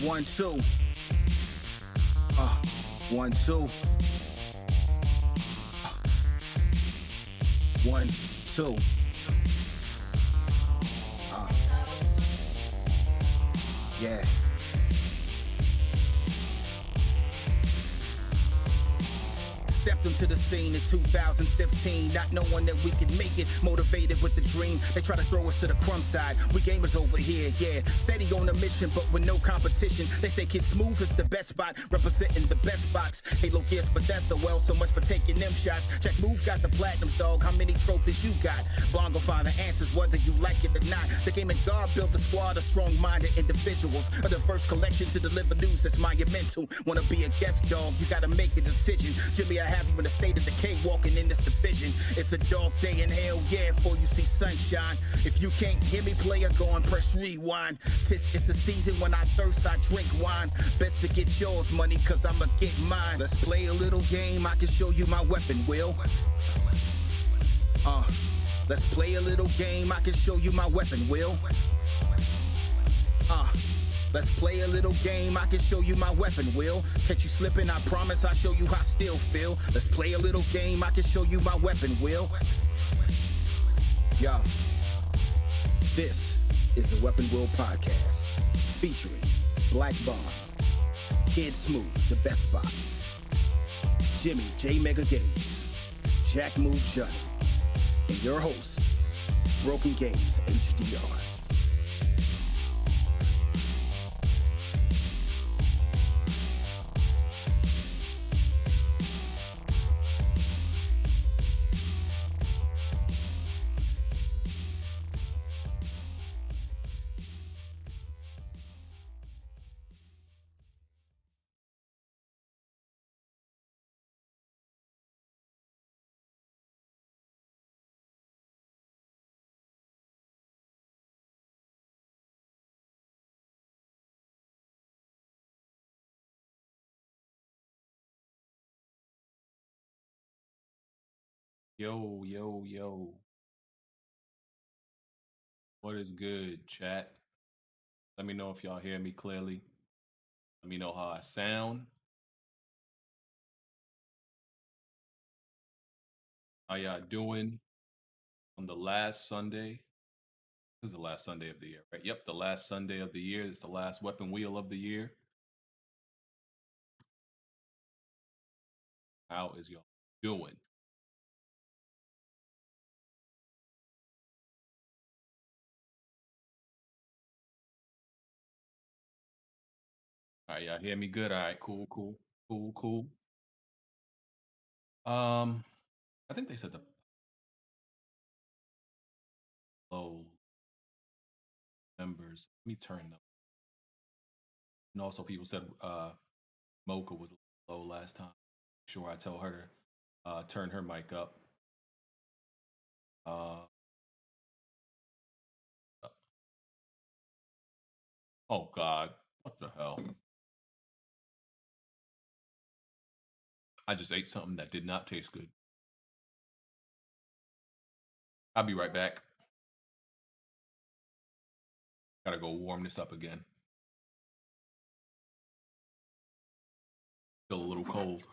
1, 2. 1, 2. 1, 2. Yeah. Stepped into the scene in 2015, not knowing that we could make it, motivated with the dream. They try to throw us to the crumb side. We gamers over here, yeah. Steady on a mission, but with no competition. They say Kid Smooth is the best spot, representing the best box. Halo Gears, but that's a well, so much for taking them shots. Jack Move got the platinums, dog. How many trophies you got? Blonde gon' find the answers, whether you like it or not. The gaming guard built the squad of strong-minded individuals. A diverse collection to deliver news that's monumental. Wanna be a guest, dog? You gotta make a decision. Jimmy, I have you in a state of decay walking in this division. It's a dark day in hell, yeah, before you see sunshine. If you can't hear me, player, go and press rewind. It's a season when I thirst, I drink wine. Best to get yours, money, cause I'ma get mine. Let's play a little game, I can show you my weapon, Will. Let's play a little game, I can show you my weapon, Will. Let's play a little game, I can show you my weapon, Will. Catch you slipping, I promise I'll show you how I still feel. Let's play a little game, I can show you my weapon, Will. Yo, this is the Weapon Will Podcast, featuring Black Bomb, Kid Smooth, the best spot, Jimmy J Mega Games, Jack Move Johnny, and your host, Broken Games HDR. Yo, yo, yo. What is good, chat? Let me know if y'all hear me clearly. Let me know how I sound. How y'all doing on the last Sunday? This is the last Sunday of the year, right? Yep, the last Sunday of the year. It's the last Weapon Wheel of the year. How is y'all doing? All right, y'all hear me good? All right, cool, cool, cool, cool. I think they said the low members. Let me turn them. And also, people said Mocha was low last time. Sure, I tell her to turn her mic up. Oh God, what the hell? I just ate something that did not taste good. I'll be right back. Gotta go warm this up again. Still a little cold.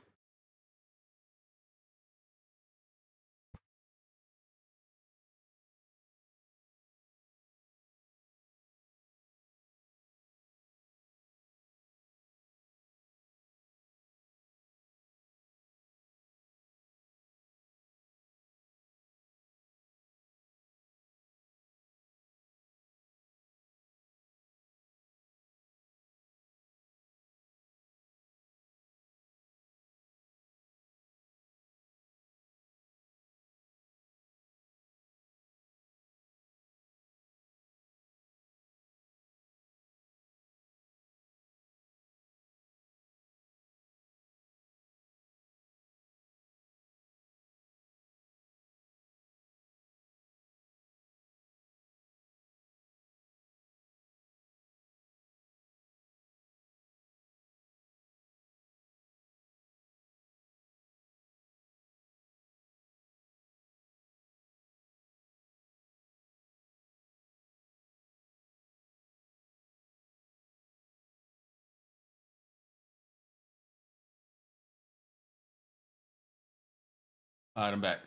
All right, I'm back.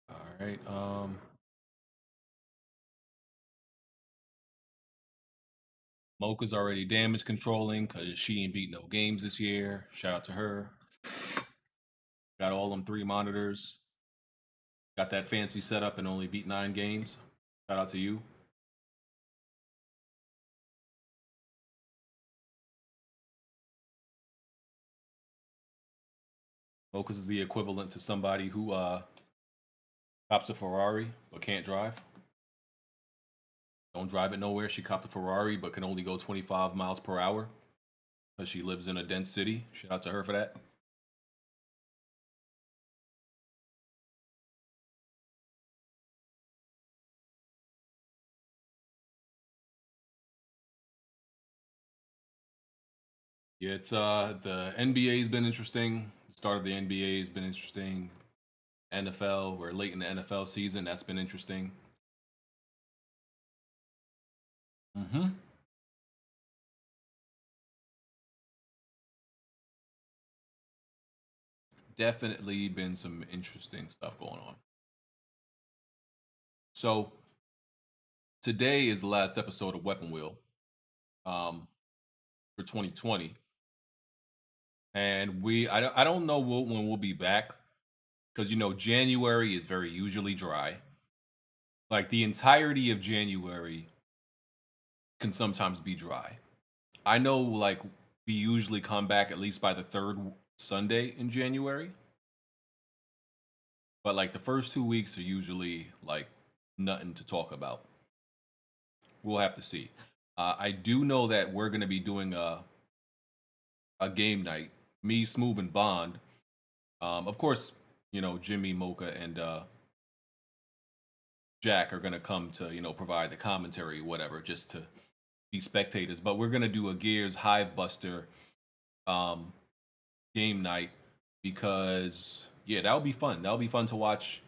All right. Mocha's already damage controlling because she ain't beat no games this year. Shout out to her. Got all them 3 monitors. Got that fancy setup and only beat 9 games. Shout out to you. Mocha's is the equivalent to somebody who cops a Ferrari but can't drive. Don't drive it nowhere. She copped a Ferrari but can only go 25 miles per hour because she lives in a dense city. Shout out to her for that. Yeah, it's the NBA's been interesting. The start of the NBA has been interesting. NFL, we're late in the NFL season. That's been interesting. Mm-hmm. Definitely been some interesting stuff going on. So today is the last episode of Weapon Wheel for 2020. And I don't know when we'll be back because, January is very usually dry. Like the entirety of January can sometimes be dry. I know, like, we usually come back at least by the 3rd Sunday in January. But, like, the first 2 weeks are usually, like, nothing to talk about. We'll have to see. I do know that we're going to be doing a game night. Me, Smooth, and Bond. Of course, Jimmy, Mocha, and Jack are going to come to, provide the commentary, whatever, just to be spectators. But we're going to do a Gears Hive Buster game night because, yeah, that'll be fun. That'll be fun to watch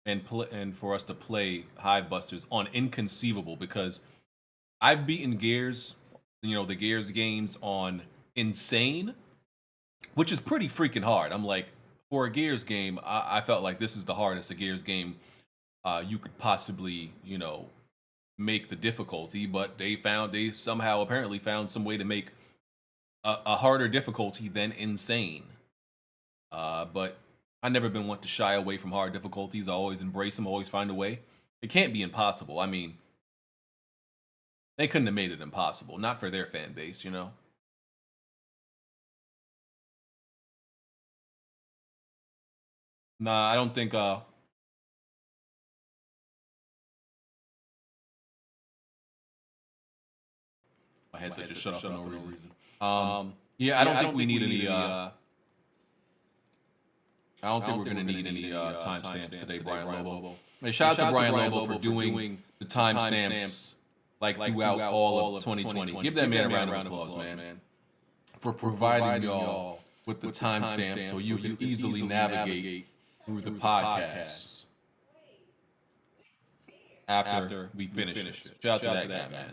and for us to play Hive Busters on Inconceivable because I've beaten Gears, the Gears games on Insane, which is pretty freaking hard. I'm like, for a Gears game, I felt like this is the hardest a Gears game you could possibly, make the difficulty, but they somehow apparently found some way to make a harder difficulty than Insane. But I've never been one to shy away from hard difficulties. I always embrace them, always find a way. It can't be impossible. I mean, they couldn't have made it impossible. Not for their fan base, Nah, I don't think my headset just shut off for no reason. Yeah, I don't think we need any I don't think we're going to need any timestamps today, Brian Lobo. Hey, shout out to Brian Lobo for doing the timestamps like throughout all of 2020. Give that man a round of applause, man. For providing y'all with the timestamps so you can easily navigate through the podcast after we finish it. Shout out to that guy, man.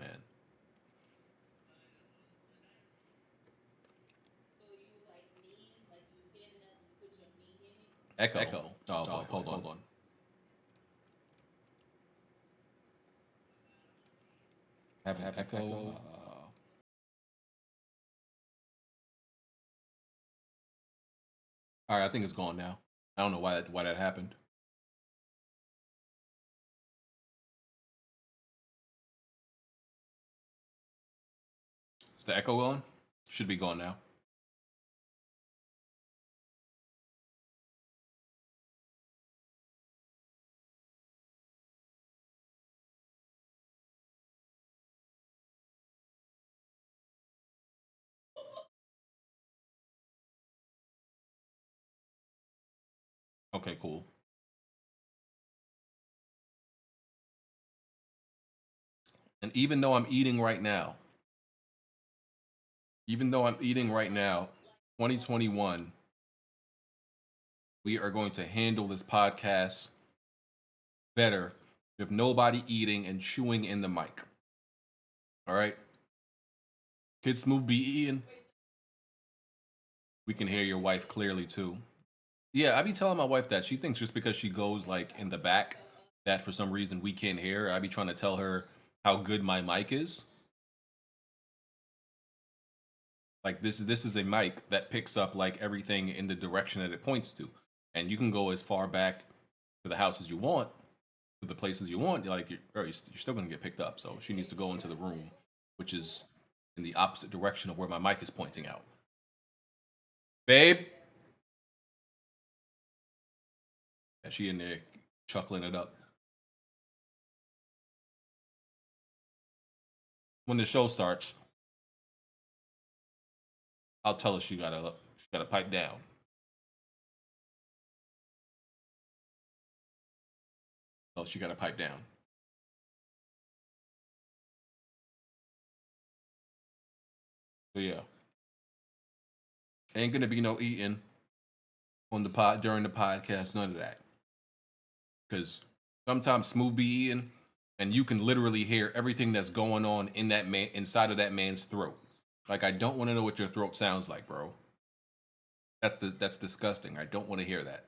Echo. Oh, boy, hold on. Have an echo. All right, I think it's gone now. I don't know why that happened. Is the echo on? Should be gone now. Okay, cool. And even though I'm eating right now, 2021, we are going to handle this podcast better with nobody eating and chewing in the mic. All right? Kid Smooth be eating. We can hear your wife clearly too. Yeah, I be telling my wife that. She thinks just because she goes like in the back that for some reason we can't hear her. I be trying to tell her how good my mic is. Like this is a mic that picks up like everything in the direction that it points to. And you can go as far back to the house as you want, to the places you want. You're still gonna get picked up. So she needs to go into the room, which is in the opposite direction of where my mic is pointing out. Babe. And she in there chuckling it up. When the show starts, I'll tell her she gotta pipe down. So she gotta pipe down. So yeah. Ain't gonna be no eating on the pod during the podcast, none of that. Cause sometimes Smooth be eating and you can literally hear everything that's going on in that man inside of that man's throat. Like I don't want to know what your throat sounds like, bro. That's disgusting. I don't want to hear that.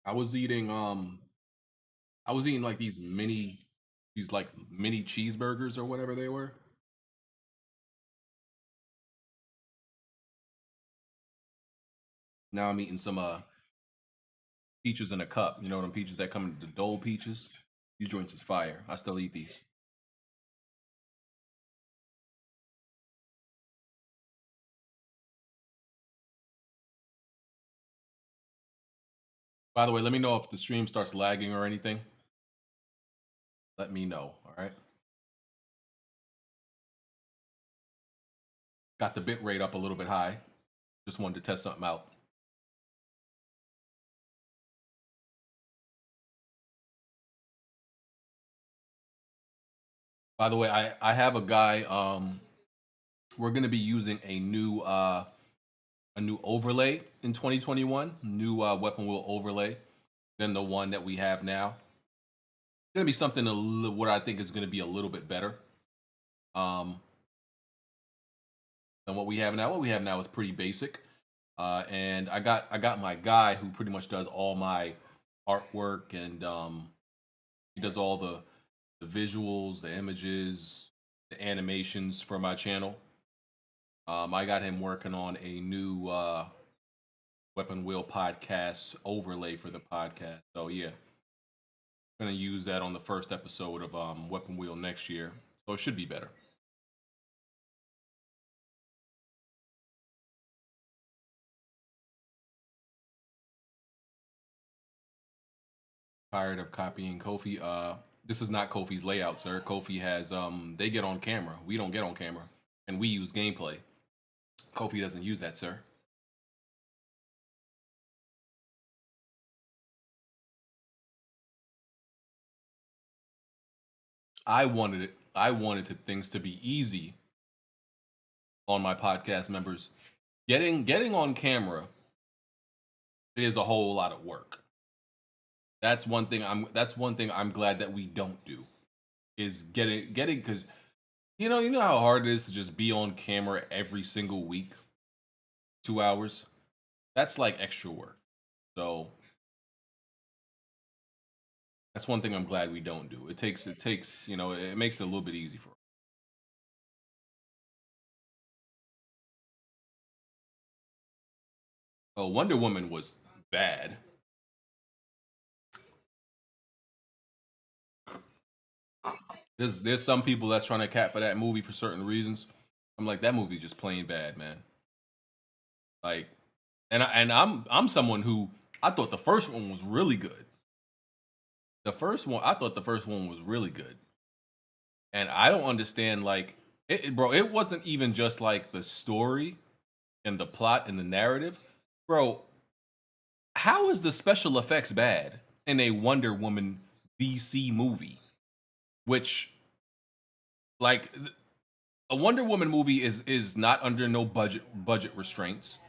I was eating I was eating like these like mini cheeseburgers or whatever they were. Now I'm eating some peaches in a cup. You know them peaches that come in the Dole peaches. These joints is fire. I still eat these. By the way, let me know if the stream starts lagging or anything. Let me know. All right. Got the bit rate up a little bit high. Just wanted to test something out. By the way, I have a guy. We're gonna be using a new overlay in 2021. New weapon wheel overlay than the one that we have now. It's gonna be something what I think is gonna be a little bit better. Um, than what we have now. What we have now is pretty basic. And I got my guy who pretty much does all my artwork and he does all the visuals, the images, the animations for my channel. I got him working on a new Weapon Wheel podcast overlay for the podcast. So yeah, gonna use that on the first episode of Weapon Wheel next year. So it should be better. Tired of copying Kofi. This is not Kofi's layout, sir. Kofi has they get on camera. We don't get on camera, and we use gameplay. Kofi doesn't use that, sir. I wanted it. I wanted things to be easy on my podcast members. Getting on camera is a whole lot of work. That's one thing I'm glad that we don't do is getting because you know how hard it is to just be on camera every single week, 2 hours. That's like extra work. So that's one thing I'm glad we don't do. It takes it makes it a little bit easy for us. Oh, Wonder Woman was bad. There's some people that's trying to cat for that movie for certain reasons. I'm like that movie just plain bad, man. Like, I'm someone who I thought the first one was really good. I thought the first one was really good, and I don't understand like bro. It wasn't even just like the story and the plot and the narrative, bro. How is the special effects bad? in a Wonder Woman DC movie, which like a Wonder Woman movie is not under no budget restraints.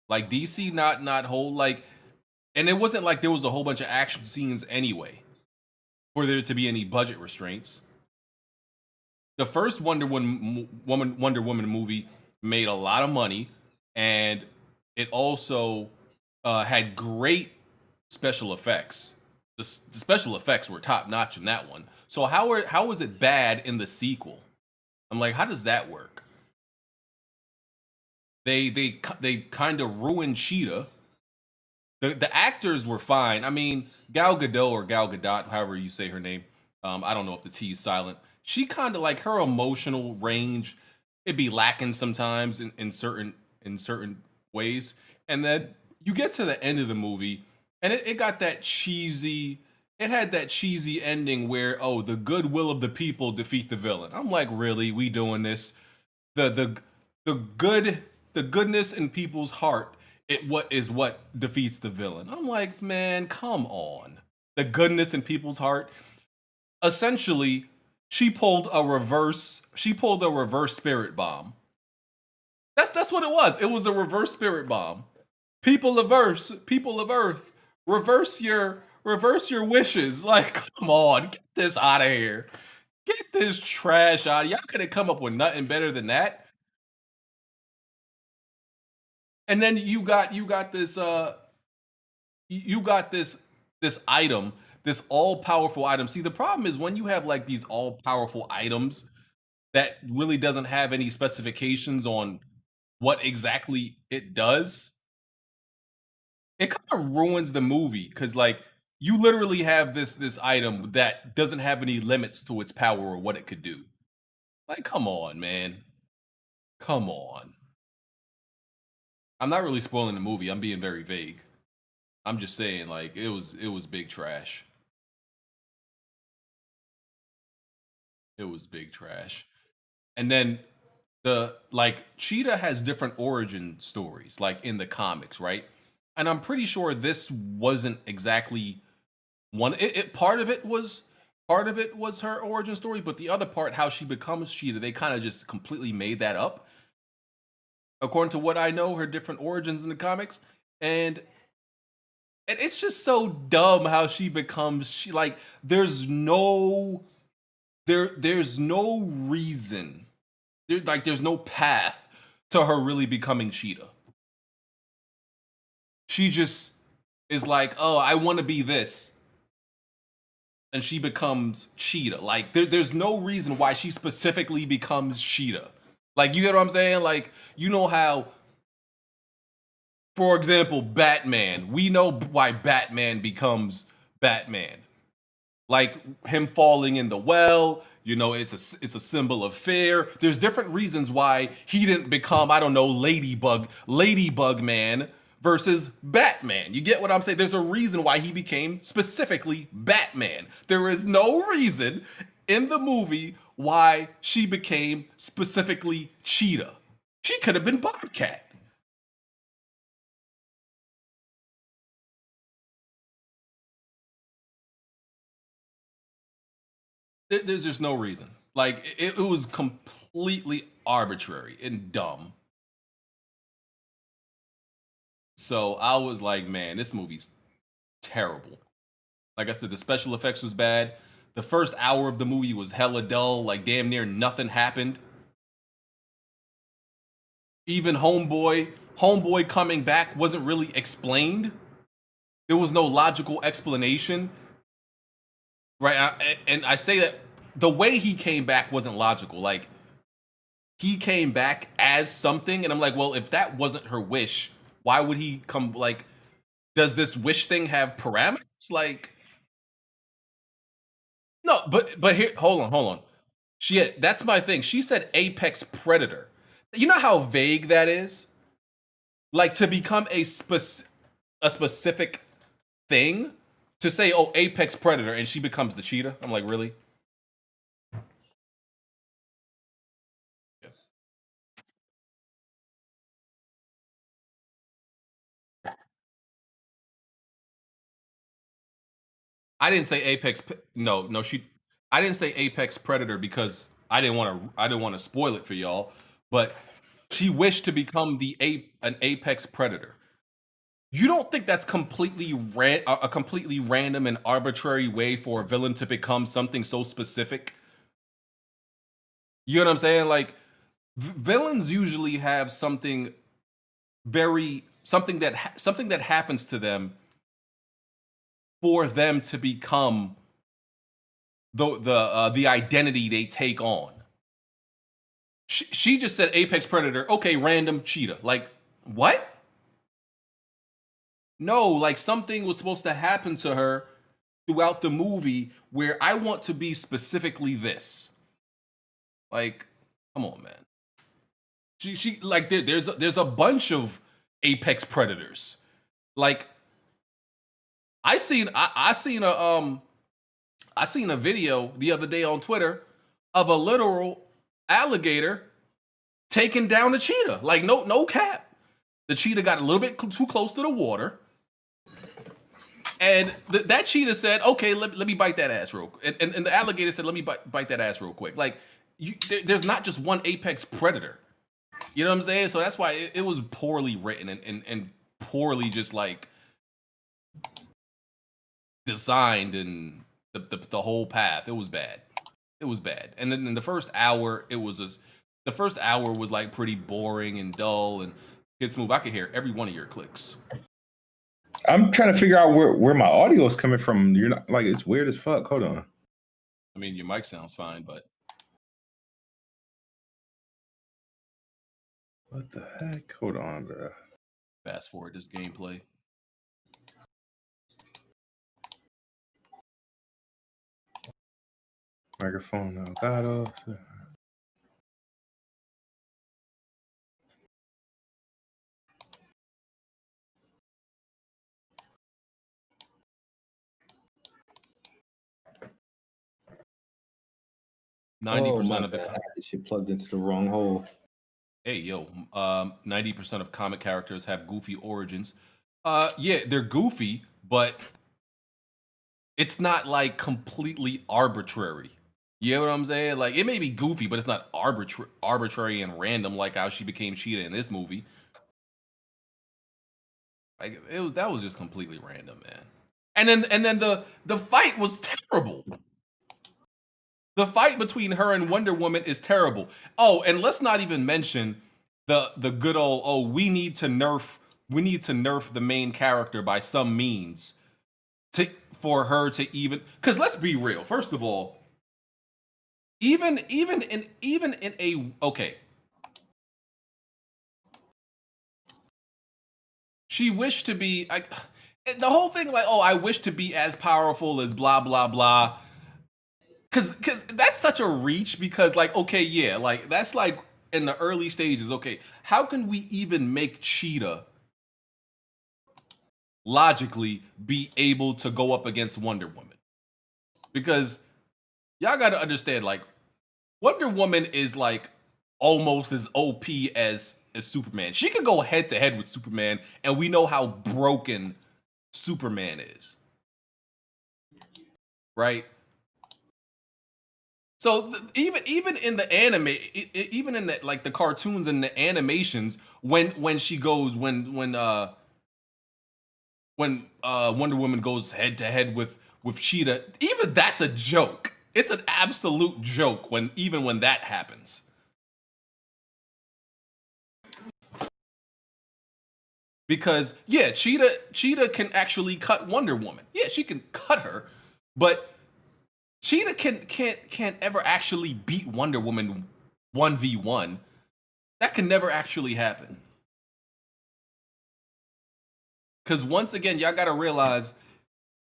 Like DC not whole like, and it wasn't like there was a whole bunch of action scenes anyway for there to be any budget restraints. The first Wonder Woman movie made a lot of money, and it also had great special effects. The special effects were top notch in that one. So how was it bad in the sequel? I'm like, how does that work? They kind of ruined Cheetah. The actors were fine. I mean, Gal Gadot or Gal Gadot, however you say her name. I don't know if the T is silent. She kind of like her emotional range. It'd be lacking sometimes in certain ways. And then you get to the end of the movie, and it got that cheesy. It had that cheesy ending where, oh, the goodwill of the people defeat the villain. I'm like, really? We doing this? The the the good the goodness in people's heart, what defeats the villain. I'm like, man, come on. The goodness in people's heart. Essentially, she pulled a reverse spirit bomb. That's what it was. It was a reverse spirit bomb. People of Earth, reverse your wishes. Like, come on, get this out of here. Get this trash out. Y'all could have come up with nothing better than that. And then you got this item, this all powerful item. See, the problem is when you have like these all powerful items that really doesn't have any specifications on what exactly it does, it kind of ruins the movie because like you literally have this item that doesn't have any limits to its power or what it could do. Like, come on, man. Come on. I'm not really spoiling the movie. I'm being very vague. I'm just saying, like, it was big trash. It was big trash. And then the like Cheetah has different origin stories, like in the comics, right? And I'm pretty sure this wasn't exactly one. Part of it was her origin story, but the other part, how she becomes Cheetah, they kind of just completely made that up. According to what I know, her different origins in the comics, and it's just so dumb how she becomes she like there's no reason there's no path to her really becoming Cheetah. She just is like, oh, I want to be this, and she becomes Cheetah. Like there's no reason why she specifically becomes Cheetah. Like you get what I'm saying? Like you know how, for example, Batman. We know why Batman becomes Batman. Like him falling in the well, you know, it's a symbol of fear. There's different reasons why he didn't become, I don't know, Ladybug Man versus Batman. You get what I'm saying? There's a reason why he became specifically Batman. There is no reason in the movie why she became specifically Cheetah. She could have been Bobcat. There's just no reason. Like it was completely arbitrary and dumb. So I was like, man, this movie's terrible. Like I said, the special effects was bad. The first hour of the movie was hella dull. Like damn near nothing happened. Even Homeboy coming back wasn't really explained. There was no logical explanation, right? And I say that the way he came back wasn't logical. Like he came back as something, and I'm like, well, if that wasn't her wish, why would he come? Like, does this wish thing have parameters? Like, no, but here, hold on. That's my thing. She said apex predator. You know how vague that is? Like to become a specific thing to say, oh, apex predator, and she becomes the cheetah. I'm like, really? Yeah. I didn't say Apex. No, I didn't say Apex Predator because I didn't want to spoil it for y'all. But she wished to become an Apex Predator. You don't think that's a completely random and arbitrary way for a villain to become something so specific? You know what I'm saying? Like villains usually have something something that happens to them for them to become the identity they take on. She just said Apex Predator. Okay, random cheetah. Like what? No, like something was supposed to happen to her throughout the movie where I want to be specifically this. Like, come on, man. She like there's a bunch of Apex Predators. Like, I seen a video the other day on Twitter of a literal alligator taking down a cheetah. Like no cap. The cheetah got a little bit too close to the water. And that cheetah said, "Okay, let me bite that ass real quick." And the alligator said, "Let me bite that ass real quick." Like, there's not just one Apex Predator. You know what I'm saying? So that's why it was poorly written and poorly just like designed and the whole path. It was bad. It was bad. And then in the first hour, the first hour was like pretty boring and dull and Kid Smooth. I could hear every one of your clicks. I'm trying to figure out where my audio is coming from. You're not like it's weird as fuck. Hold on. I mean, your mic sounds fine, but what the heck? Hold on, bro. Fast forward this gameplay. Microphone now. Got off. %90 of the she plugged into the wrong hole. Hey yo, 90% of comic characters have goofy origins. Yeah, they're goofy, but it's not like completely arbitrary. You know what I'm saying? Like it may be goofy, but it's not arbitrary and random like how she became Cheetah in this movie. Like that was just completely random, man. And then the fight was terrible. The fight between her and Wonder Woman is terrible. Oh, and let's not even mention the good old we need to nerf the main character by some means for her to even, because let's be real. First of all, even in a okay. She wished to be the whole thing like, oh, I wish to be as powerful as blah blah blah. Cause that's such a reach because like, okay, yeah, like that's like in the early stages, okay, how can we even make Cheetah logically be able to go up against Wonder Woman? Because y'all gotta understand, like, Wonder Woman is like almost as OP as Superman. She could go head to head with Superman, and we know how broken Superman is. Right? So even in the anime, even in the like the cartoons and the animations, when she goes when Wonder Woman goes head to head with Cheetah, even that's a joke. It's an absolute joke when that happens. Because yeah, Cheetah can actually cut Wonder Woman. Yeah, she can cut her, but Cheetah can't ever actually beat Wonder Woman 1v1. That can never actually happen. Because once again, y'all gotta realize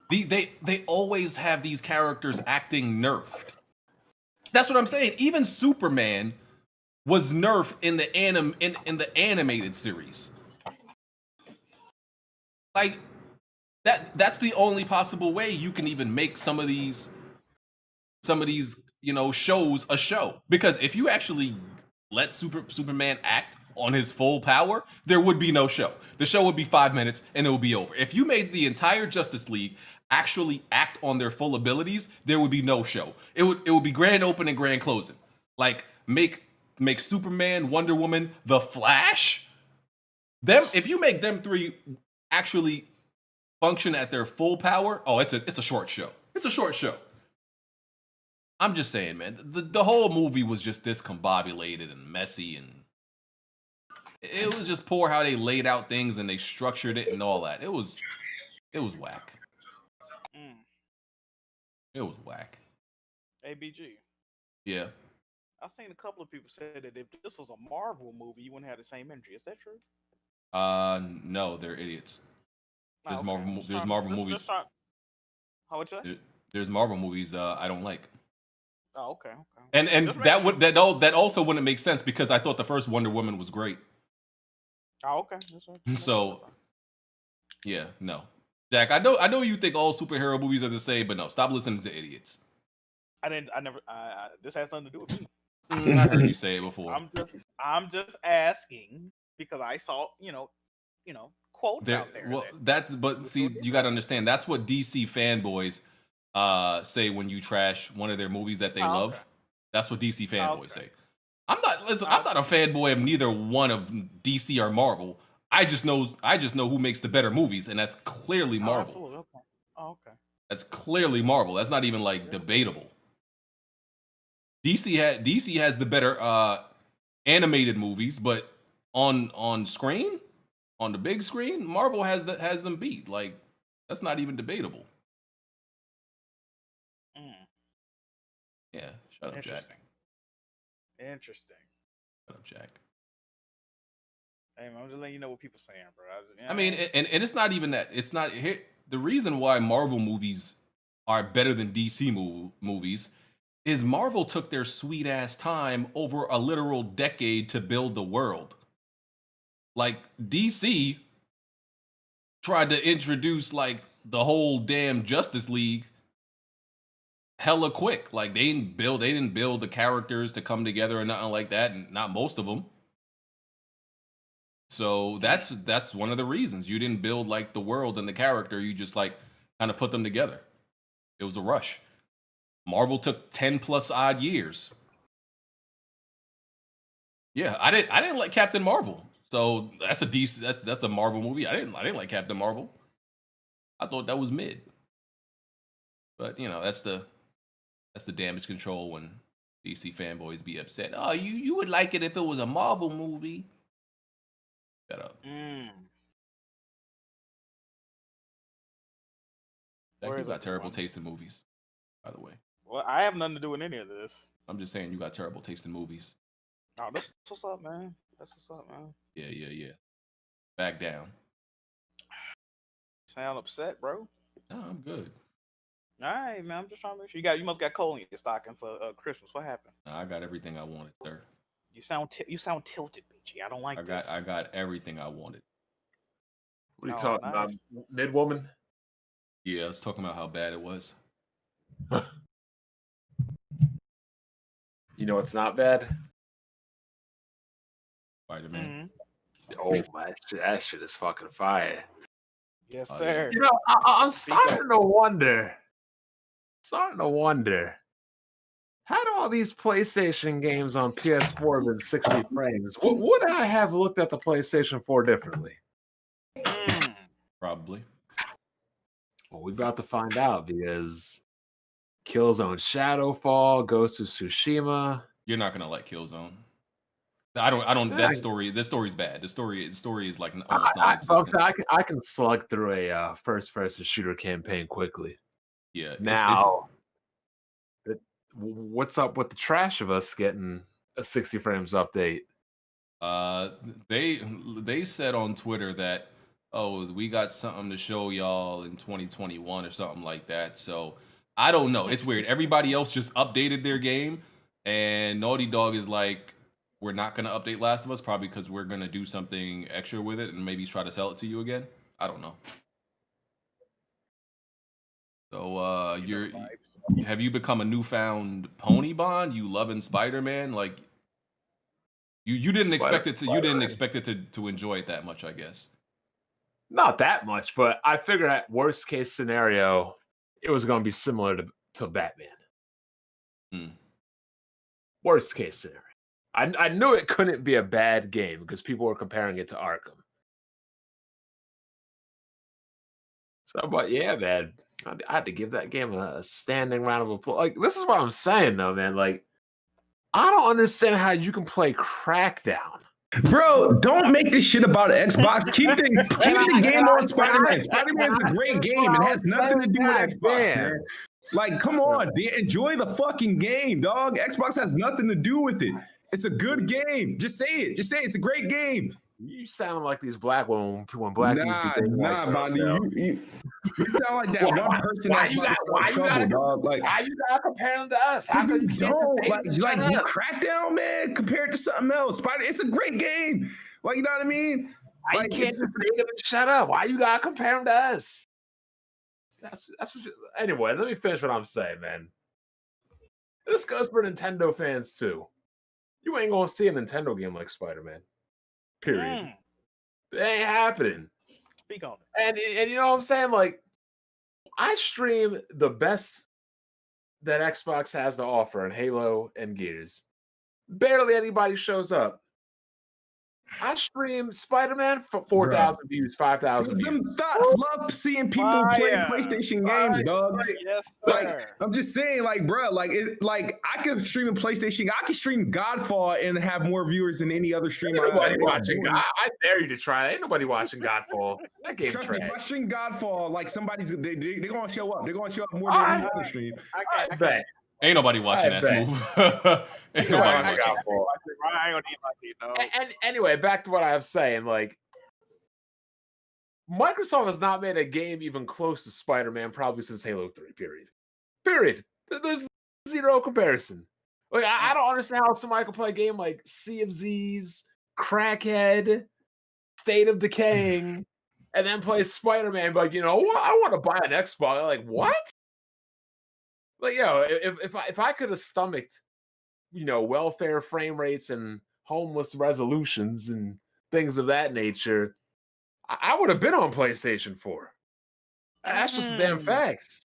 they always have these characters acting nerfed. That's what I'm saying. Even Superman was nerfed in the animated series. Like that's the only possible way you can even make some of these shows a show. Because if you actually let Superman act on his full power, there would be no show. The show would be 5 minutes and it would be over. If you made the entire Justice League actually act on their full abilities, there would be no show. It would be grand open and grand closing. Like make Superman, Wonder Woman, The Flash. If you make them three actually function at their full power, oh, it's a short show. It's a short show. I'm just saying, man. The whole movie was just discombobulated and messy, and it was just poor how they laid out things and they structured it and all that. It was whack. It was whack. ABG. Yeah. I've seen a couple of people say that if this was a Marvel movie, you wouldn't have the same energy. Is that true? No, they're idiots. There's okay. Marvel movies. How would you say? There's Marvel movies I don't like. Oh, okay. And that also wouldn't make sense because I thought the first Wonder Woman was great. Oh, okay. So, yeah, no, Jack. I know you think all superhero movies are the same, but no, stop listening to idiots. This has nothing to do with me. I heard you say it before. I'm just asking because I saw quotes out there. Well, see, you got to understand that's what DC fanboys say when you trash one of their movies that they love. Okay. That's what DC fanboys say. I'm not a fanboy of neither one of DC or Marvel. I just know who makes the better movies, and that's clearly Marvel. Absolutely. Okay. Oh, okay. That's clearly Marvel. That's not even like debatable. DC has the better animated movies, but on screen, on the big screen, Marvel has them beat. Like that's not even debatable. Yeah, shut up, Jack. Interesting. Shut up, Jack. Hey, man, I'm just letting you know what people saying, bro. I mean, and it's not even that. It's not here. The reason why Marvel movies are better than DC movies is Marvel took their sweet ass time over a literal decade to build the world. Like DC tried to introduce like the whole damn Justice League hella quick. Like they didn't build the characters to come together or nothing like that, and not most of them. So that's one of the reasons you didn't build like the world and the character. You just like kind of put them together. It was a rush. Marvel took 10 plus odd years. Yeah, I didn't like Captain Marvel. So that's a DC that's a Marvel movie. I didn't like Captain Marvel. I thought that was mid. But you know, that's the damage control when DC fanboys be upset. Oh, you would like it if it was a Marvel movie. Shut up. Jack, you got terrible taste in movies, by the way. Well, I have nothing to do with any of this. I'm just saying you got terrible taste in movies. Oh, that's what's up, man. Yeah. Back down. Sound upset, bro? No, I'm good. All right, man. I'm just trying to make sure you must got coal in your stocking for Christmas. What happened? I got everything I wanted, sir. You sound tilted, BG. I don't like this. I got everything I wanted. What are you talking about? Mid-woman? Yeah, I was talking about how bad it was. You know it's not bad? Spider-Man. Oh, that shit is fucking fire. Yes, sir. You know, I'm starting to wonder. How do all these PlayStation games on PS4 been 60 frames? Would I have looked at the PlayStation 4 differently? Probably. Well, we're about to find out because Killzone Shadowfall, Ghost of Tsushima. You're not gonna like Killzone. I don't. This story's bad. The story is like almost non-existent. I can slug through a first-person shooter campaign quickly. Yeah. Now, what's up with the trash of us getting a 60 frames update? They said on Twitter that we got something to show y'all in 2021 or something like that. So I don't know. It's weird. Everybody else just updated their game, and Naughty Dog is like, we're not going to update Last of Us, probably because we're going to do something extra with it and maybe try to sell it to you again. I don't know. So have you become a newfound pony bond? You loving Spider-Man? Like, You didn't expect it to Spider-Man. to enjoy it that much, I guess. Not that much, but I figured at worst case scenario, it was going to be similar to Batman. Hmm. Worst case scenario. I knew it couldn't be a bad game because people were comparing it to Arkham. So, but yeah, man, I had to give that game a standing round of applause. Like, this is what I'm saying, though, man. Like, I don't understand how you can play Crackdown. Bro, don't make this shit about Xbox. Keep the game on Spider-Man. Spider-Man's a great game. It has nothing to do with Xbox, man. Like, come on, enjoy the fucking game, dog. Xbox has nothing to do with it. It's a good game. Just say it. Just say it's a great game. You sound like these black women when black dudes be thinking Bonnie. You sound like that one person why that's you about got to start trouble, dog. Like, why you gotta compare them to us? How could you don't like you Crackdown, man? Compare it to something else. It's a great game. Like, you know what I mean? Why you can't just say them and shut up? Why you gotta compare them to us? That's what anyway, let me finish what I'm saying, man. This goes for Nintendo fans too. You ain't gonna see a Nintendo game like Spider-Man. Period. It ain't happening. Speak on it. And you know what I'm saying? Like, I stream the best that Xbox has to offer in Halo and Gears. Barely anybody shows up. I stream Spider-Man for 4,000 views, 5,000 views. Them thoughts love seeing people play PlayStation games, dog. Yes, like, I'm just saying, like, bro, like I could stream a PlayStation. I could stream Godfall and have more viewers than any other streamer. Ain't nobody watching. I dare you to try it. Ain't nobody watching Godfall. That game's trash. If I stream Godfall, like somebody's they're gonna show up. They're gonna show up more than any other stream. I bet. Ain't nobody watching that smooth. Ain't nobody watching. And anyway, back to what I was saying. Like, Microsoft has not made a game even close to Spider-Man probably since Halo 3. Period. There's zero comparison. Like, I don't understand how somebody can play a game like Sea of Z's, Crackhead, State of Decaying, and then play Spider-Man. But you know what? I want to buy an Xbox. Like, what? Like, if I could have stomached, welfare frame rates and homeless resolutions and things of that nature, I would have been on PlayStation 4. That's just the damn facts.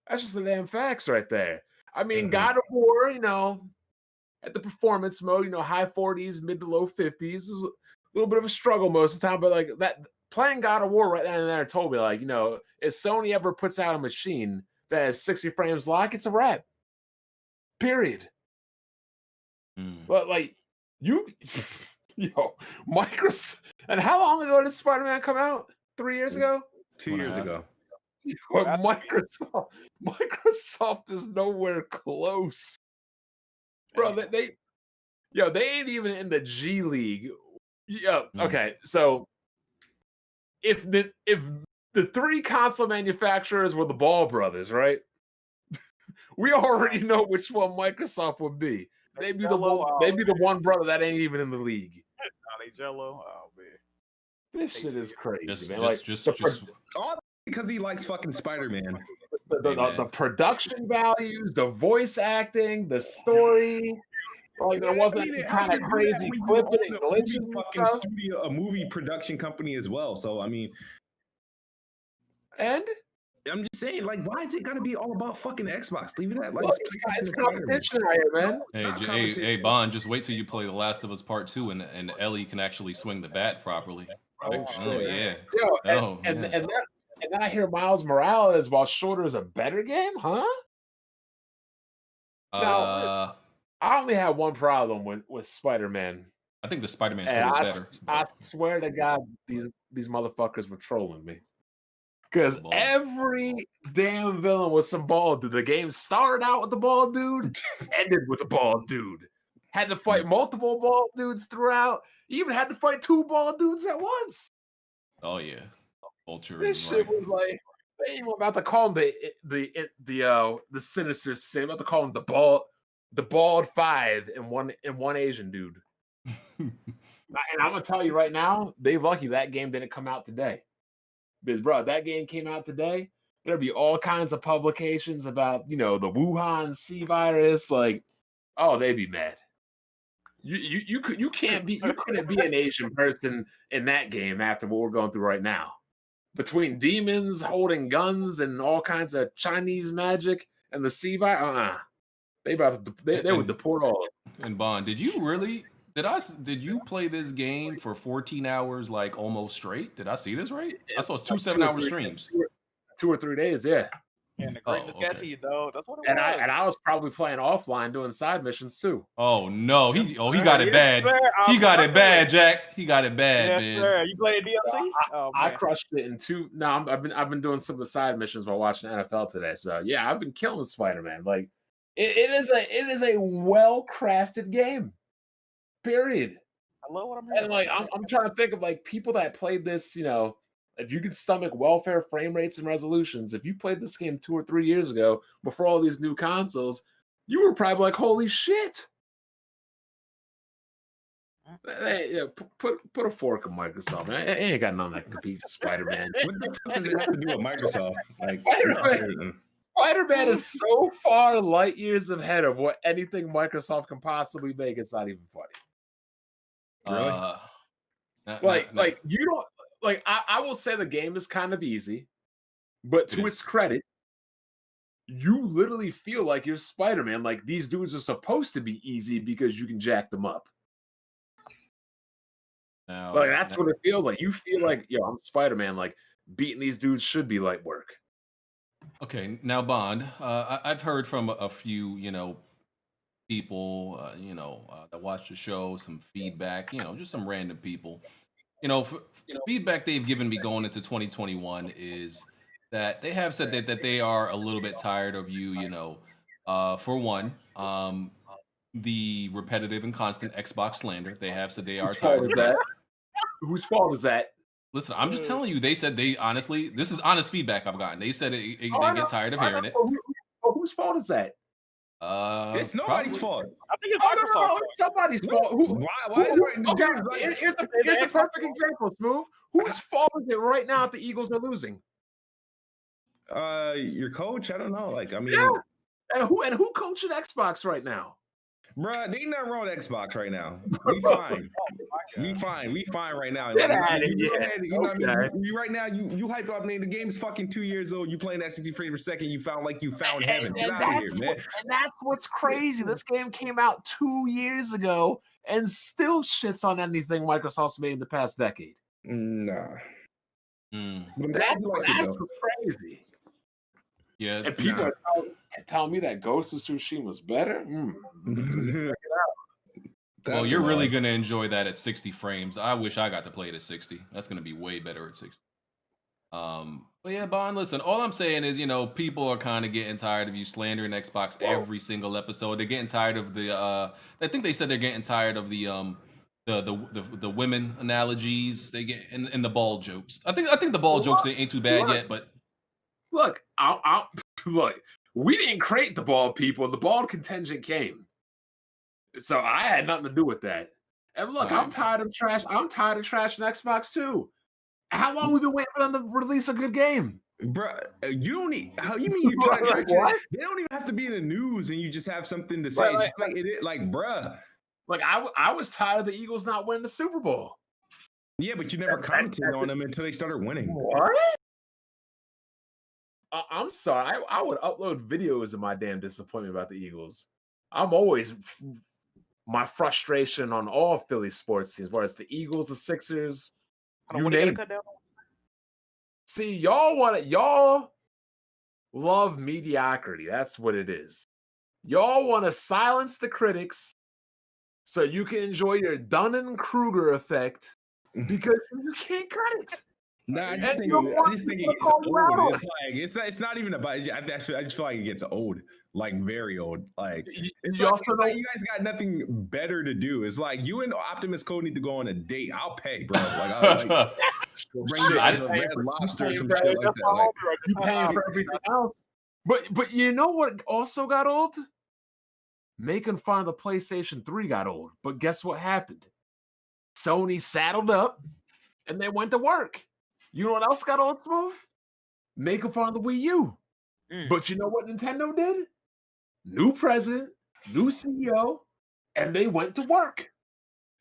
That's just the damn facts right there. I mean, God of War, at the performance mode, high 40s, mid to low 50s is a little bit of a struggle most of the time. But like that, playing God of War right then and there told me, like, if Sony ever puts out a machine that has 60 frames lock, it's a wrap. Period. But like Microsoft. And how long ago did Spider-Man come out? 3 years ago? 2 years ago. Microsoft is nowhere close, bro. They ain't even in the G League. Okay. So if the three console manufacturers were the Ball brothers, right? We already know which one Microsoft would be. They'd be the one brother that ain't even in the league. Are they Jello? Oh man, this shit is crazy, man. All because he likes fucking Spider-Man. The production values, the voice acting, the story. Like, there wasn't any kind of crazy clipping and glitches. A movie production company as well. So I mean, and I'm just saying, like, why is it gotta be all about fucking Xbox? Leave it at like it's competition right here, man. Hey, Bond, just wait till you play The Last of Us Part 2 and Ellie can actually swing the bat properly. Yeah. And then I hear Miles Morales, while shorter, is a better game, huh? Now, I only have one problem with Spider-Man. I think the Spider-Man story is better. I swear to God, these motherfuckers were trolling me. Because every damn villain was some bald dude. The game started out with the bald dude, ended with the bald dude. Had to fight multiple bald dudes throughout. You even had to fight two bald dudes at once. Oh yeah. Vulture. This shit was like, they ain't about to call him the sinister sin. About to call him the bald five and one Asian dude. And I'm gonna tell you right now, they lucky that game didn't come out today. Because bro, that game came out today, there'd be all kinds of publications about the Wuhan C virus. Like, oh, they'd be mad. You couldn't be an Asian person in that game after what we're going through right now. Between demons holding guns and all kinds of Chinese magic and the sea they would deport all of them. And Bond, did you play this game for 14 hours like almost straight? Did I see this right? I saw it's 2 7-hour streams. 2 or 3 days, yeah. And the greatness got to you, though. That's what it And was. I was probably playing offline doing side missions too. Oh no, he got it bad. Sir. He got it bad, Jack. He got it bad, Yes, man. sir. You played DLC? I crushed it in 2. No, I've been doing some of the side missions while watching NFL today. So yeah, I've been killing Spider-Man. Like it is a well-crafted game. Period. I love what I'm hearing. And like I'm trying to think of like people that played this, if you could stomach welfare frame rates and resolutions, if you played this game 2 or 3 years ago before all these new consoles, you were probably like, holy shit. Hey, put a fork in Microsoft, man. It ain't got nothing that can compete with Spider-Man. What the fuck does it have to do with Microsoft? Like, Spider-Man is so far light years ahead of what anything Microsoft can possibly make. It's not even funny. Really? You don't like. I will say the game is kind of easy, but to its credit, you literally feel like you're Spider-Man. Like these dudes are supposed to be easy because you can jack them up. Now, Like that's what it feels like. You feel like, I'm Spider-Man. Like beating these dudes should be light work. Okay, now Bond, I've heard from a few, people, that watch the show, some feedback, just some random people. Feedback they've given me going into 2021 is that they have said that they are a little bit tired of you, for one, the repetitive and constant Xbox slander. They have said they are tired of that. Whose fault is that? Listen, I'm just telling you. They said this is honest feedback I've gotten. They said they get tired of hearing it. Whose fault is that? It's nobody's fault. I think it's Microsoft. It's somebody's fault. Why is it? Here's a perfect example, Smooth. Whose fault is it right now if the Eagles are losing? Your coach? I don't know. Like, I mean, and who coaching Xbox right now? Bruh, they ain't nothing wrong with Xbox right now. We fine. We fine right now. Get out of here. You know what I mean? You right now, you hyped up, man. The game's fucking 2 years old. You playing that 60 frames per second. You found heaven. Get out of here, man. And that's what's crazy. This game came out 2 years ago and still shits on anything Microsoft's made in the past decade. Nah. That's what's crazy. Yeah, and people are telling me that Ghost of Tsushima's better. Well, you're really gonna enjoy that at 60 frames. I wish I got to play it at 60. That's gonna be way better at 60. But yeah, Bond, listen, all I'm saying is, people are kind of getting tired of you slandering Xbox every single episode. They're getting tired of the I think they said they're getting tired of the women analogies. They get and the ball jokes. I think the ball jokes ain't too bad yet, but look, look, we didn't create the bald people. The bald contingent came. So I had nothing to do with that. And look, I'm tired of trash. I'm tired of trashing Xbox too. How long we been waiting for them to release a good game? Bro, you don't need. How you mean you trying to trash it? They don't even have to be in the news, and you just have something to say. Right, it's just like it is, like, bruh. Like I was tired of the Eagles not winning the Super Bowl. Yeah, but you never commented on them until they started winning. What? I'm sorry. I would upload videos of my damn disappointment about the Eagles. I'm always my frustration on all Philly sports teams, whether it's the Eagles, the Sixers, you name it. See, y'all love mediocrity. That's what it is. Y'all want to silence the critics so you can enjoy your Dunning-Kruger effect because you can't cut it. Nah, I just think it gets old. It's not even about. I just feel like it gets old, like very old. Like it's like you guys got nothing better to do. It's like you and Optimus Code need to go on a date. I'll pay, bro. Like, bring you Red Lobster or some shit like that. Like, you paying for everything else. But you know what also got old? Making fun of the PlayStation 3 got old. But guess what happened? Sony saddled up and they went to work. You know what else got old, Smooth? Making fun of the Wii U. But you know what Nintendo did? New president, new CEO, and they went to work.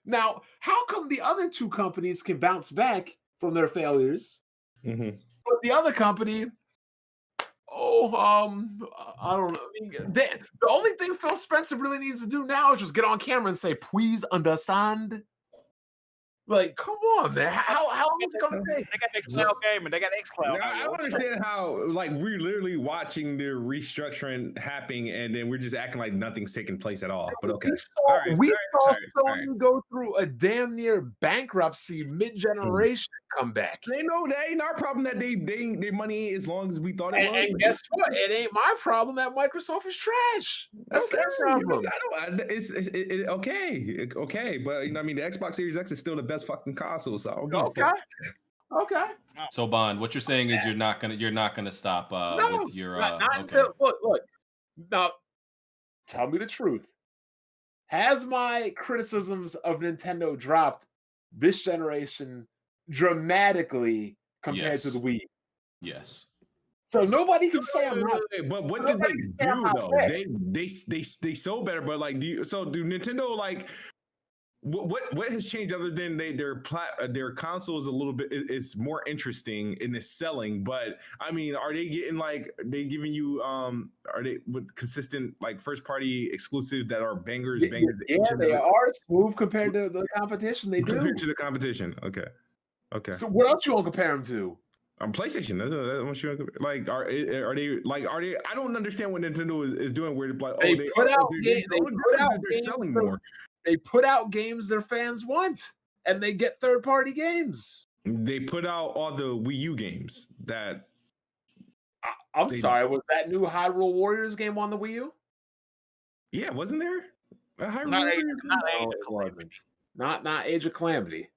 Now, how come the other two companies can bounce back from their failures, but the other company, I don't know. I mean, the only thing Phil Spencer really needs to do now is just get on camera and say, "Please understand." Like, come on, man. How long is it gonna take? They got xCloud gaming. They got xCloud. I don't understand how, like, we're literally watching the restructuring happening, and then we're just acting like nothing's taking place at all. But okay, We saw Sony go through a damn near bankruptcy mid-generation comeback. They know that ain't our problem that their money ain't as long as we thought it was. And guess what? It ain't my problem that Microsoft is trash. That's their problem. Okay, but you know, I mean, the Xbox Series X is still the best fucking console. So Okay. So Bond, what you're saying is you're not gonna stop with your until, look. Now, tell me the truth. Has my criticisms of Nintendo dropped this generation dramatically compared to the Wii? Yes. So nobody can say I'm not. But what did they do though? They sold better, but like, do Nintendo like? What has changed other than their console is a little bit is more interesting in the selling, but I mean, are they getting like giving you are they with consistent like first party exclusive that are bangers? Yeah, they are smooth compared to the competition. They do compared to the competition. Okay. So what else you want to compare them to? PlayStation. That's what you like. Are they? I don't understand what Nintendo is doing. Where like they put out games. They're selling more. They put out games their fans want, and they get third-party games. They put out all the Wii U games that. I'm sorry, was that new Hyrule Warriors game on the Wii U? Yeah, wasn't there? Not Age of Calamity.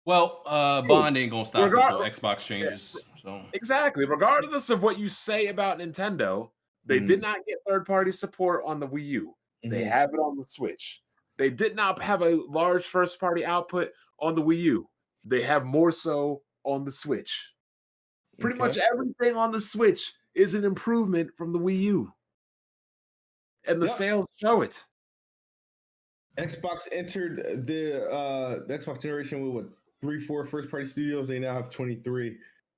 Well, Bond ain't gonna stop until Xbox changes. So exactly, regardless of what you say about Nintendo, they did not get third-party support on the Wii U. They have it on the Switch. They did not have a large first-party output on the Wii U. They have more so on the Switch. Pretty much everything on the Switch is an improvement from the Wii U. And the sales show it. Xbox entered the Xbox generation with 3-4 first-party studios. They now have 23.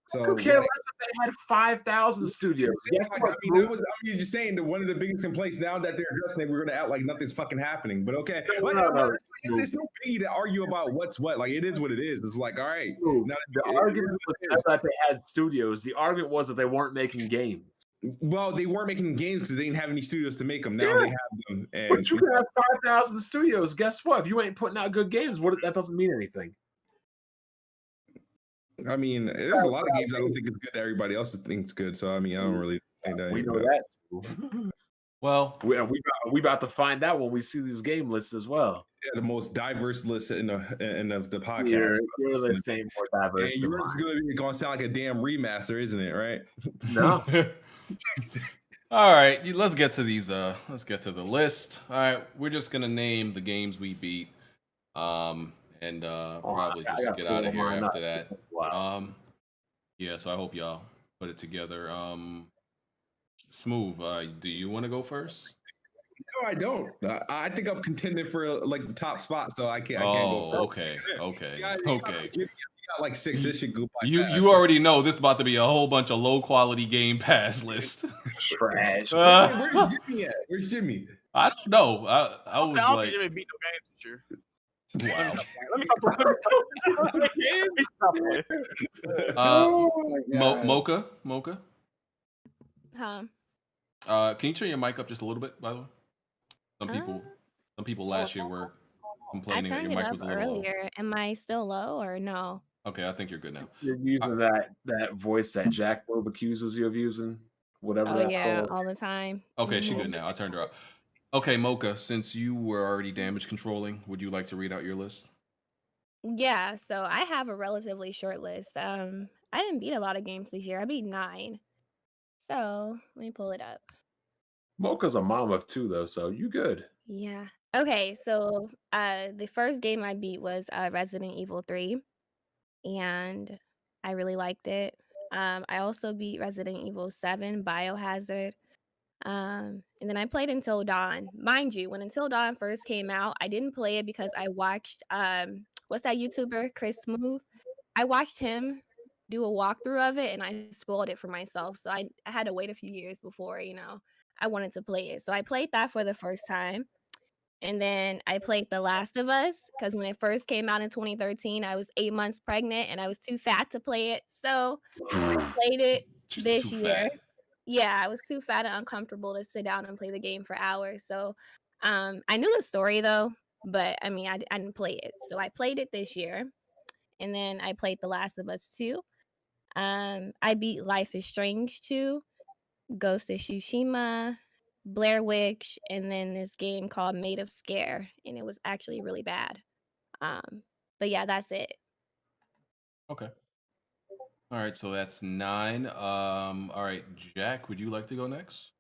So who cares if they had 5,000 studios? Yes, I was just saying that one of the biggest complaints now that they're addressing it, we're going to act like nothing's fucking happening. But okay, it's no biggie to argue about what's what. Like, it is what it is. It's like, all right. The argument was not that they had studios. The argument was that they weren't making games. Well, they weren't making games because they didn't have any studios to make them. Now they have them. And, but you can have 5,000 studios. Guess what? If you ain't putting out good games, that doesn't mean anything. I mean, there's a lot of games I don't think it's good that everybody else thinks good. So I mean, I don't really think that. We know that. Well, we about to find out when we see these game lists as well. Yeah, the most diverse list in the podcast. You're the same more diverse. And yours is going to sound like a damn remaster, isn't it? Right? No. All right, let's get to these. Let's get to the list. All right, we're just gonna name the games we beat. And probably just get out of here after that. Wow. Yeah, so I hope y'all put it together. Smooth, do you want to go first? No, I don't. I think I'm contending for like the top spot, so I can't go first. Okay. You got like 6. This should go by you fast. You already know this is about to be a whole bunch of low quality Game Pass list. Trash. Where's Jimmy at? Where's Jimmy? I don't know. I was like, Jimmy beat no game this year. Wow. Mocha. Huh? Can you turn your mic up just a little bit? By the way, some people last year were complaining that your mic was a little earlier. Low. Am I still low or no? Okay, I think you're good now. You're using that voice that Jack Loeb accuses you of using, whatever that's called. All the time. Okay, she's good now. I turned her up. Okay, Mocha, since you were already damage controlling, would you like to read out your list? Yeah, so I have a relatively short list. I didn't beat a lot of games this year. I beat 9. So let me pull it up. Mocha's a mom of 2 though, so you good. Yeah. Okay, so the first game I beat was Resident Evil 3, and I really liked it. I also beat Resident Evil 7, Biohazard. And then I played Until Dawn. Mind you, when Until Dawn first came out, I didn't play it because I watched what's that YouTuber, Chris Smooth? I watched him do a walkthrough of it and I spoiled it for myself. So I had to wait a few years before, I wanted to play it. So I played that for the first time. And then I played The Last of Us because when it first came out in 2013, I was 8 months pregnant and I was too fat to play it. So I played it She's this too year. fat. Yeah, I was too fat and uncomfortable to sit down and play the game for hours. So I knew the story though, but I mean, I didn't play it. So I played it this year. And then I played The Last of Us 2. I beat Life is Strange 2, Ghost of Tsushima, Blair Witch, and then this game called Made of Scare, and it was actually really bad. But yeah, that's it. Okay. All right, so that's 9. All right, Jack, would you like to go next?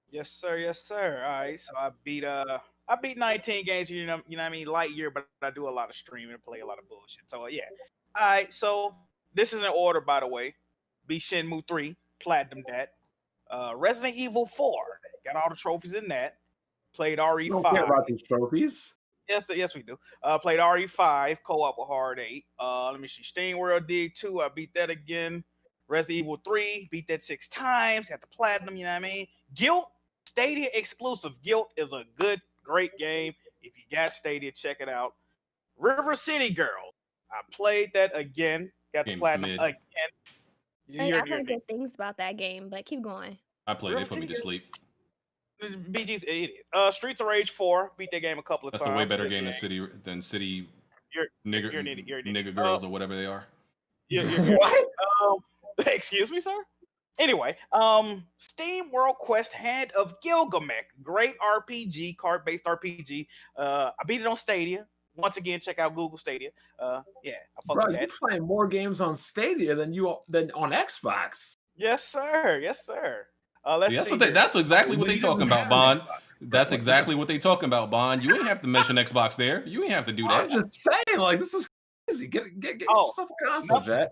Yes, sir. Yes, sir. All right. So I beat 19 games. You know what I mean, light year, but I do a lot of streaming and play a lot of bullshit. So yeah. All right. So this is in order, by the way. Beat Shenmue 3, platinum that. Resident Evil 4, got all the trophies in that. Played You don't care RE5. about these trophies. Yes, we do. Played RE5, co-op with Hard 8. Let me see. Steam World Dig 2, I beat that again. Resident Evil 3, beat that 6 times. Got the platinum, you know what I mean? Guilt, Stadia exclusive. Guilt is a great game. If you got Stadia, check it out. River City Girls, I played that again. Got the Game's platinum mid. again. I've heard good things about that game, but keep going. I played it, put me to sleep. BG's an idiot. Streets of Rage 4, beat that game a couple of That's times. a way better game than City You're an nigger idiot. You're an idiot. nigger girls or whatever they are. What? Excuse me, sir? Anyway, Steam World Quest Hand of Gilgamesh. Great RPG, card-based RPG. I beat it on Stadia. Once again, check out Google Stadia. Yeah, I fuck Bro, with you're that. playing more games on Stadia than on Xbox. Yes, sir. Yes, sir. See, that's exactly what they talking about, Bond. That's exactly what they talking about, Bond. You ain't have to mention Xbox there. You ain't have to do that. I'm just saying, like, this is crazy. Get yourself a console, Jack.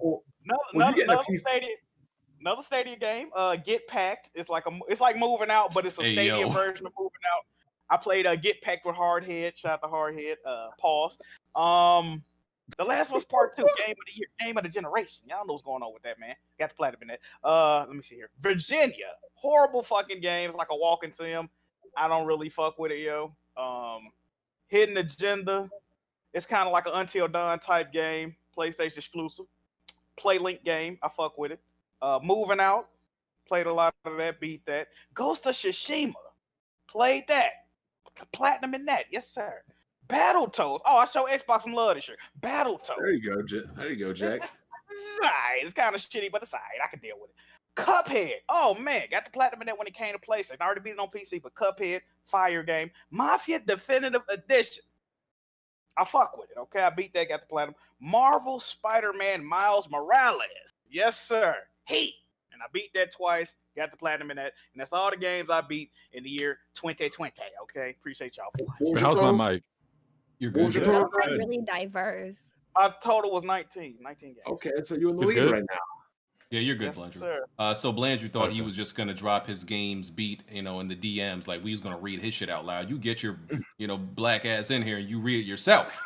Another Stadia game. Get Packed. It's like moving out, but it's a Stadia version of moving out. I played Get Packed with Hardhead. Shout out to Hardhead. Pause. The Last of Us Part 2, game of the year, game of the generation. Y'all know what's going on with that, man. Got the platinum in that. Let me see here. Virginia. Horrible fucking game. It's like a walking sim. I don't really fuck with it, yo. Hidden Agenda. It's kind of like an Until Dawn type game. PlayStation exclusive. PlayLink game. I fuck with it. Moving Out. Played a lot of that. Beat that. Ghost of Tsushima. Played that. Platinum in that. Yes, sir. Battletoads. Oh, I show Xbox some love this year. Battletoads. There you go, Jack. Right. It's kind of shitty, but it's alright. I can deal with it. Cuphead. Oh man, got the platinum in that when it came to PlayStation. I already beat it on PC, but Cuphead, fire game. Mafia Definitive Edition. I fuck with it. Okay, I beat that. Got the platinum. Marvel Spider-Man Miles Morales. Yes, sir. Heat. And I beat that twice. Got the platinum in that. And that's all the games I beat in the year 2020. Okay, appreciate y'all for watching. How's my mic? You're good. You're really diverse. My total was 19 games. Okay, so you're in the lead right now. Yeah, you're good, Yes, Blandrew. So Blandrew thought he was just gonna drop his games beat, in the DMs, like we was gonna read his shit out loud. You get your, black ass in here and you read it yourself.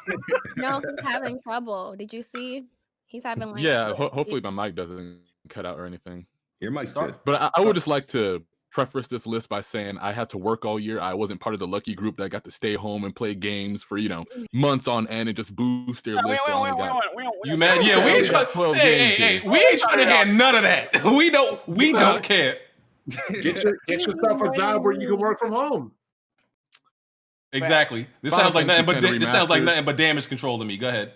No, he's having trouble. Did you see? He's having like hopefully my mic doesn't cut out or anything. Your mic's good. But I would just like to preface this list by saying I had to work all year. I wasn't part of the lucky group that got to stay home and play games for months on end and just boost their list. You mad? Yeah, we ain't trying. Hey, we ain't trying to hear none of that. We don't care. Get yourself a job where you can work from home. Exactly. This sounds like nothing but damage control to me. Go ahead.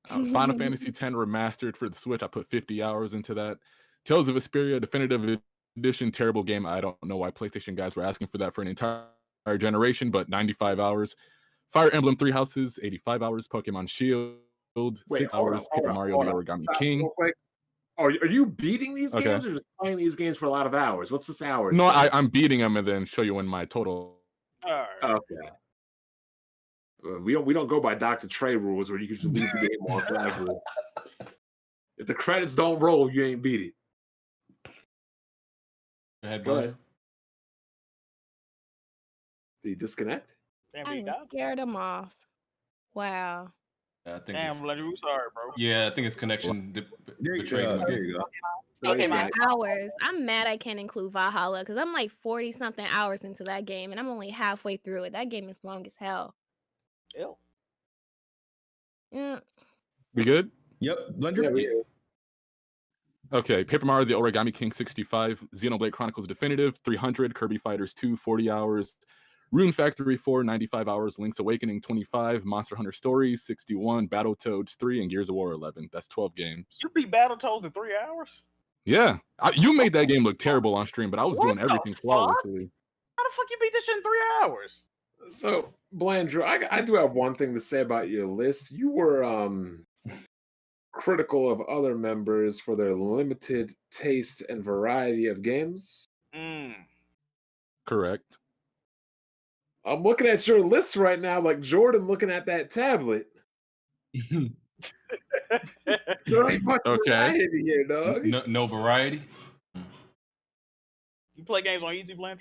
Final Fantasy X Remastered for the Switch. I put 50 hours into that. Tales of Vesperia Definitive Edition, terrible game. I don't know why PlayStation guys were asking for that for an entire generation, but 95 hours. Fire Emblem 3 Houses, 85 hours. Pokemon Shield, 6 hours. Paper Mario The Origami King. Are you beating these games or just playing these games for a lot of hours? What's this hours? No, I'm beating them and then show you when my total. All right. Okay. We don't go by Dr. Trey rules where you can just leave the game on casual. If the credits don't roll, you ain't beat it. Go ahead. Did he disconnect? Damn, I he done died. scared him off. Wow. I think Damn, it's, Blender, we sorry, bro. yeah, I think it's connection betrayed him There again. you go. So he's 10 right. hours. I'm mad I can't include Valhalla because I'm like 40 something hours into that game and I'm only halfway through it. That game is long as hell. Ew. Yeah. We good? Yep, Blender. Yeah, we, Okay, Paper Mario: The Origami King 65, Xenoblade Chronicles Definitive 300, Kirby Fighters 2 40 hours, Rune Factory 4 95 hours, Link's Awakening 25, Monster Hunter Stories 61, Battletoads 3, and Gears of War 11. That's 12 games. You beat Battletoads in 3 hours? Yeah, you made that game look terrible on stream, but I was What doing the everything fuck? flawlessly. How the fuck you beat this shit in 3 hours? so Blandrew, I do have one thing to say about your list. You were critical of other members for their limited taste and variety of games. Correct. I'm looking at your list right now, like Jordan looking at that tablet. There ain't much Okay. variety here, dog. No variety. You play games on easy, Blender?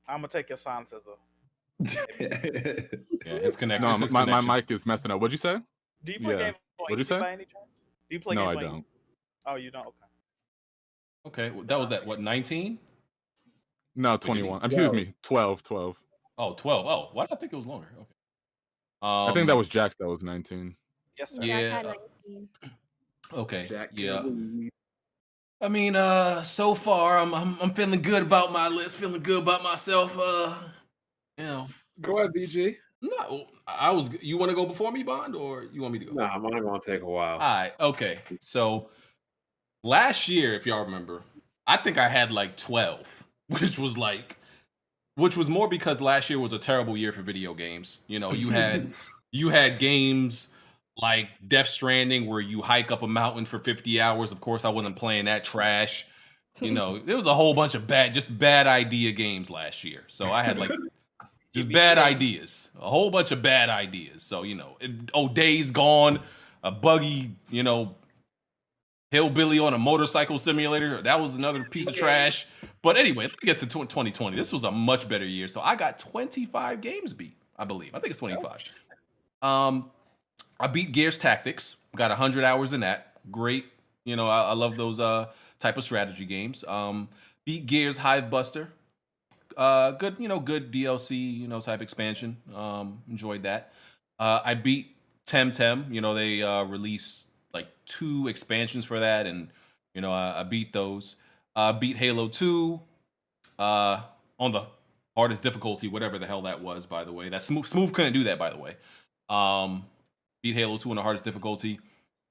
I'm gonna take your silence as a. Yeah, his connection. No, it's his my connection. mic is messing up. What'd you say? Do you play Yeah. games on What'd you easy say? by any chance? Do you play No, games I on don't. easy? Oh, you don't? Okay. Okay, that was at what, 19? No, 21. Excuse me, 12. Oh, 12. Oh, why did I think it was longer? Okay. I think that was Jax that was 19. Yes, sir. Yeah. Jack had 19. Okay. Jack Yeah. Lee. I mean, so far I'm feeling good about my list, feeling good about myself. You know. Go ahead, BG. No, you want to go before me, Bond, or you want me to go? Nah, mine gonna take a while. All right, okay. So last year, if y'all remember, I think I had like 12, which was more because last year was a terrible year for video games. You know, you had games like Death Stranding where you hike up a mountain for 50 hours. Of course, I wasn't playing that trash. You know, there was a whole bunch of bad idea games last year. So I had like just bad ideas, a whole bunch of bad ideas. So, you know, Days Gone, a buggy, you know, hillbilly on a motorcycle simulator. That was another piece of trash. But anyway, let's get to 2020. This was a much better year. So I got 25 games beat, I believe. I think it's 25. I beat Gears Tactics. Got 100 hours in that. Great. You know, I love those type of strategy games. Beat Gears Hive Buster. Good DLC, you know, type expansion. Enjoyed that. I beat Temtem. You know, they released like 2 expansions for that, and you know, I beat those. Beat Halo 2 on the hardest difficulty, whatever the hell that was, by the way. That Smooth couldn't do that, by the way. Beat Halo 2 on the hardest difficulty.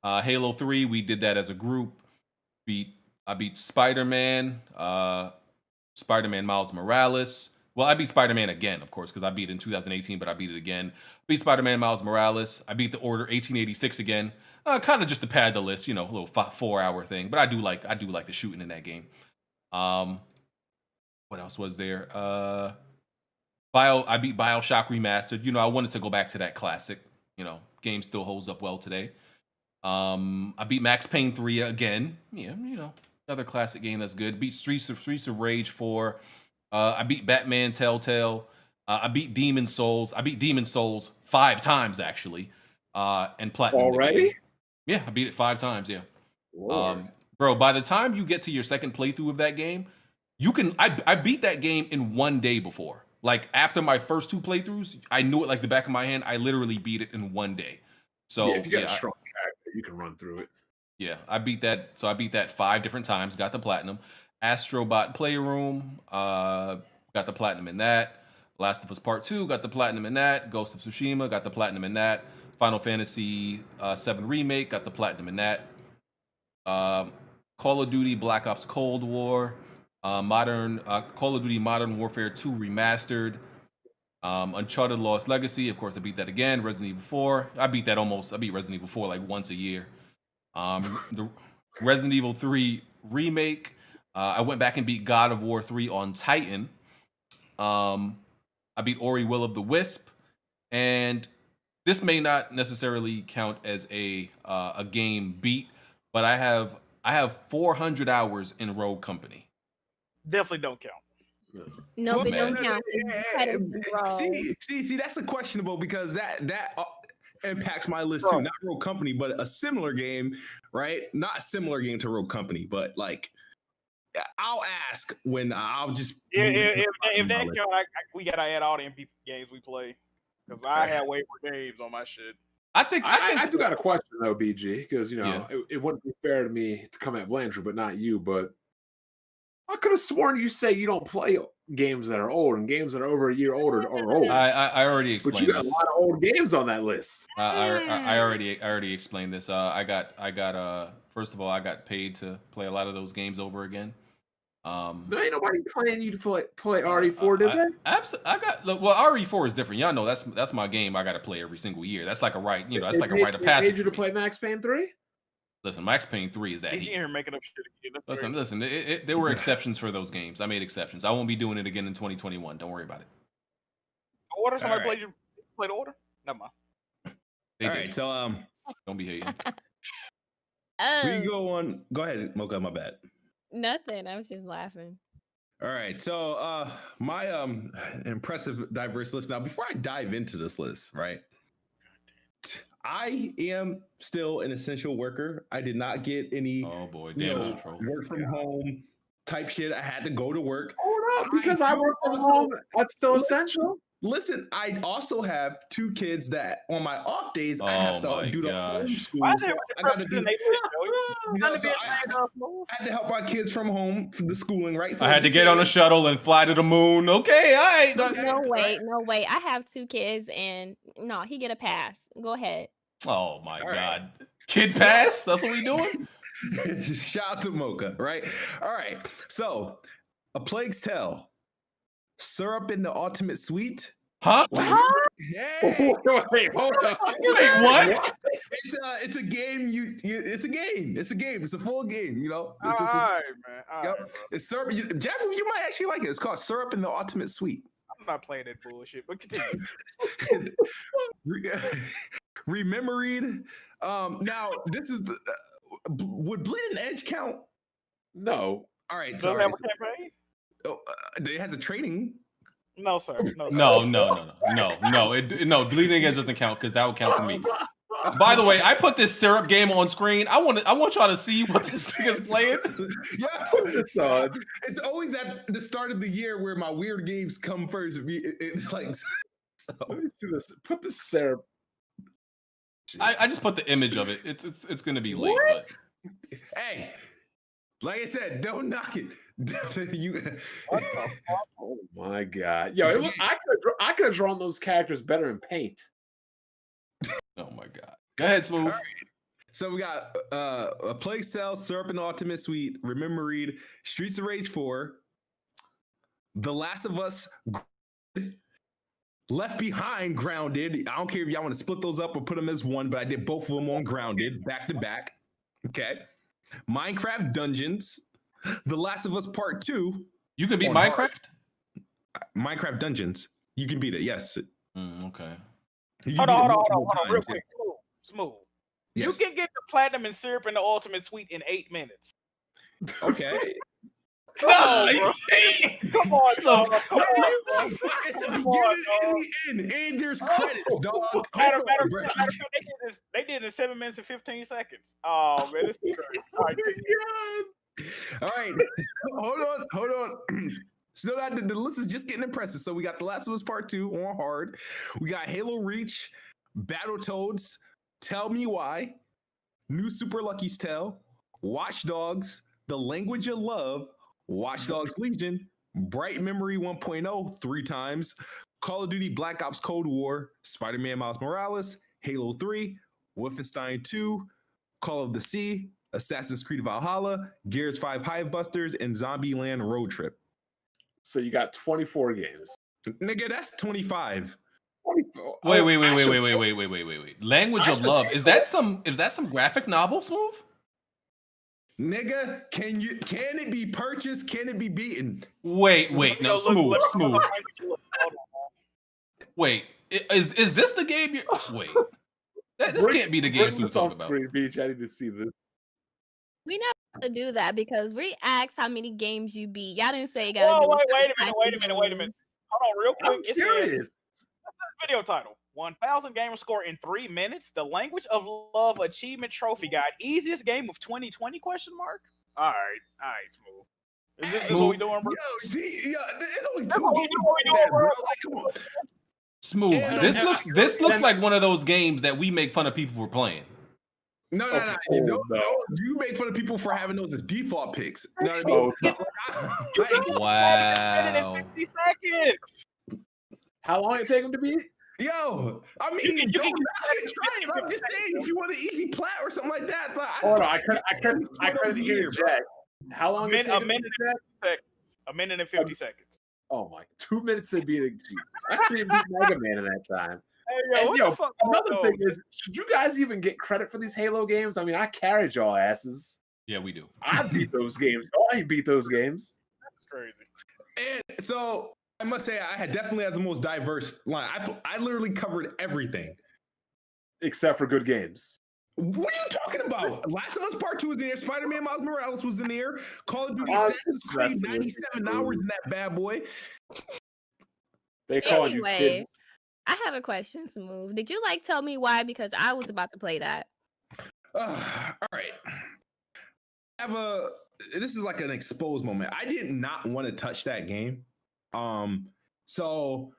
Halo 3, we did that as a group. I beat Spider-Man, Spider-Man Miles Morales. Well, I beat Spider-Man again, of course, because I beat it in 2018, but I beat it again. Beat Spider-Man Miles Morales. I beat The Order 1886 again. Kind of just to pad the list, you know, a little 4-hour thing. But I do like the shooting in that game. What else was there? I beat Bioshock Remastered. You know, I wanted to go back to that classic. You know, game still holds up well today. I beat Max Payne 3 again. Yeah, you know, another classic game that's good. Beat Streets of Rage 4. I beat Batman Telltale. I beat Demon Souls. I beat Demon Souls 5 times actually. And platinum Already? Yeah, I beat it 5 times. Yeah. Lord. Bro, by the time you get to your second playthrough of that game, you can. I beat that game in 1 day before. Like after my first 2 playthroughs, I knew it like the back of my hand. I literally beat it in 1 day. So yeah, if you got a strong character, you can run through it. Yeah, I beat that. So I beat that 5 different times. Got the platinum. Astrobot Playroom. Got the platinum in that. Last of Us Part 2. Got the platinum in that. Ghost of Tsushima. Got the platinum in that. Final Fantasy 7 Remake. Got the platinum in that. Call of Duty Black Ops Cold War. Call of Duty Modern Warfare 2 Remastered. Uncharted Lost Legacy, of course, I beat that again. Resident Evil 4, I beat Resident Evil 4 like once a year. The Resident Evil 3 remake, I went back and beat God of War 3 on Titan. I beat Ori Will of the Wisp, and this may not necessarily count as a game beat, but I have 400 hours in Rogue Company. Definitely don't count. Nope, it don't man. count. See, that's a questionable because that impacts my list too. Not Rogue Company, but a similar game, right? Not a similar game to Rogue Company, but like I'll ask when I'll just. If that count, we gotta add all the MP games we play because I have way more games on my shit. I think I do got a question though, BG, because it wouldn't be fair to me to come at Blanchard, but not you. But I could have sworn you say you don't play games that are old and games that are over a year older are old. I already explained but you got this. a lot of old games on that list. I already explained this. I got first of all, I got paid to play a lot of those games over again. There ain't nobody paying you to play RE4, did they? RE4 is different. Y'all know that's my game. I got to play every single year. That's like a right. That's like a rite of passage. Paid you to play Max Payne 3? Listen, Max Payne 3 is that heat. Here making up shit again. Listen. There were exceptions for those games. I made exceptions. I won't be doing it again in 2021. Don't worry about it. Order? Somebody play the order? Never mind. All right, so don't be hating. We go on. Go ahead, Mocha. My bad. Nothing. I was just laughing. All right, so my impressive diverse list. Now, before I dive into this list, right? I am still an essential worker. I did not get any damage control work from home type shit. I had to go to work. Hold up, because I work from home. That's still essential. Listen, I also have 2 kids that on my off days I have to do the homeschool. So I got to do. I had to help my kids from home for the schooling, right? So I had to get on a shuttle and fly to the moon. Okay, all right. No way. I have 2 kids, and no, he get a pass. Go ahead. Oh my God, kid pass. That's what we doing. Shout out to Mocha, right? All right. So, A Plague's Tale. Syrup in the Ultimate Suite. Huh? Hey. Wait, hold up. Wait, what? It's a game. It's a game. It's a game. It's a full game. All right, man. All right, it's syrup. Jack, you might actually like it. It's called Syrup in the Ultimate Suite. I'm not playing that bullshit, but continue. Remembered. Now this is would Bleeding Edge count? No. All right. Does it have a campaign? It has a training. No, sir. No. Bleeding Edge doesn't count because that would count for me. By the way, I put this syrup game on screen. I want y'all to see what this thing is playing. Yeah, it's always at the start of the year where my weird games come first. It's like, so. Let me see this. Put the syrup. I just put the image of it. It's gonna be late. What? But hey, like I said, don't knock it. Oh my God! Yo, I could have drawn those characters better in Paint. Oh my God! Go ahead, Smooth. Right. So we got A Plague Tale, Syrup in the Ultimate Suite, Remembered, Streets of Rage 4, The Last of Us, Left Behind, Grounded. I don't care if y'all want to split those up or put them as one, but I did both of them on Grounded, back to back. Okay. Minecraft Dungeons, The Last of Us Part 2. You can beat Minecraft? Hard. Minecraft Dungeons. You can beat it, yes. Okay. Hold on, real quick. Smooth. Yes. You can get the platinum and syrup in the Ultimate Suite in 8 minutes. Okay. Come on, It's the beginning and the end, and there's credits, dog. Matter of fact, they did it in 7 minutes and 15 seconds. Oh man, this is all right. Hold on. So the list is just getting impressive. So we got The Last of Us Part 2 on hard. We got Halo Reach, Battletoads, Tell Me Why, New Super Lucky's Tale, Watch Dogs, The Language of Love, Watch Dogs Legion, Bright Memory 1.0 3 times, Call of Duty Black Ops Cold War, Spider-Man Miles Morales, Halo 3, Wolfenstein 2, Call of the Sea, Assassin's Creed Valhalla, Gears 5 Hivebusters, and Zombieland Road Trip. So you got 24 games. Nigga, that's 25. 24. Wait. Language of Love. Is that some graphic novel, Smooth? Nigga, can it be purchased? Can it be beaten? Wait, no, Smooth. Wait, is this the game you wait. This can't be the game Smooth talking about. Screen, Beach. I need to see this. We never have to do that because we asked how many games you beat. Y'all didn't say you gotta Whoa, do wait a minute. Hold on, real quick. I'm It curious. says video title: 1,000 gamer score in 3 minutes. The Language of Love Achievement Trophy Guide. Easiest game of 2020? Question mark. All right, Smooth. Is this what we doing, bro? Yo, see, yo, it's only That's 2 what we games. doing, bro. Like, come on. Smooth. And- This looks like one of those games that we make fun of people for playing. No. You don't you make fun of people for having those as default picks. You know what I mean? Wow. 50 seconds. How long it take them to beat? Yo, I mean, You can try get it. I'm just saying, if you want an easy plat or something like that. Hold on, I couldn't hear Jack. How long? A minute and 50 seconds. Oh my! 2 minutes to beat Jesus. I couldn't beat Mega Man in that time. Hey, And, what the fuck? another thing is, should you guys even get credit for these Halo games? I mean, I carried y'all asses. Yeah, we do. I beat those games. Y'all ain't beat those games. That's crazy. And so I must say, I definitely had the most diverse line. I literally covered everything. Except for good games. What are you talking about? Last of Us Part 2 was in there. Spider-Man Miles Morales was in there. Call of Duty Assassin's Creed, 97 hours in that bad boy. They call you Anyway, kid. I have a question, Smooth. Did you tell me why? Because I was about to play that. All right. This is like an exposed moment. I did not want to touch that game. So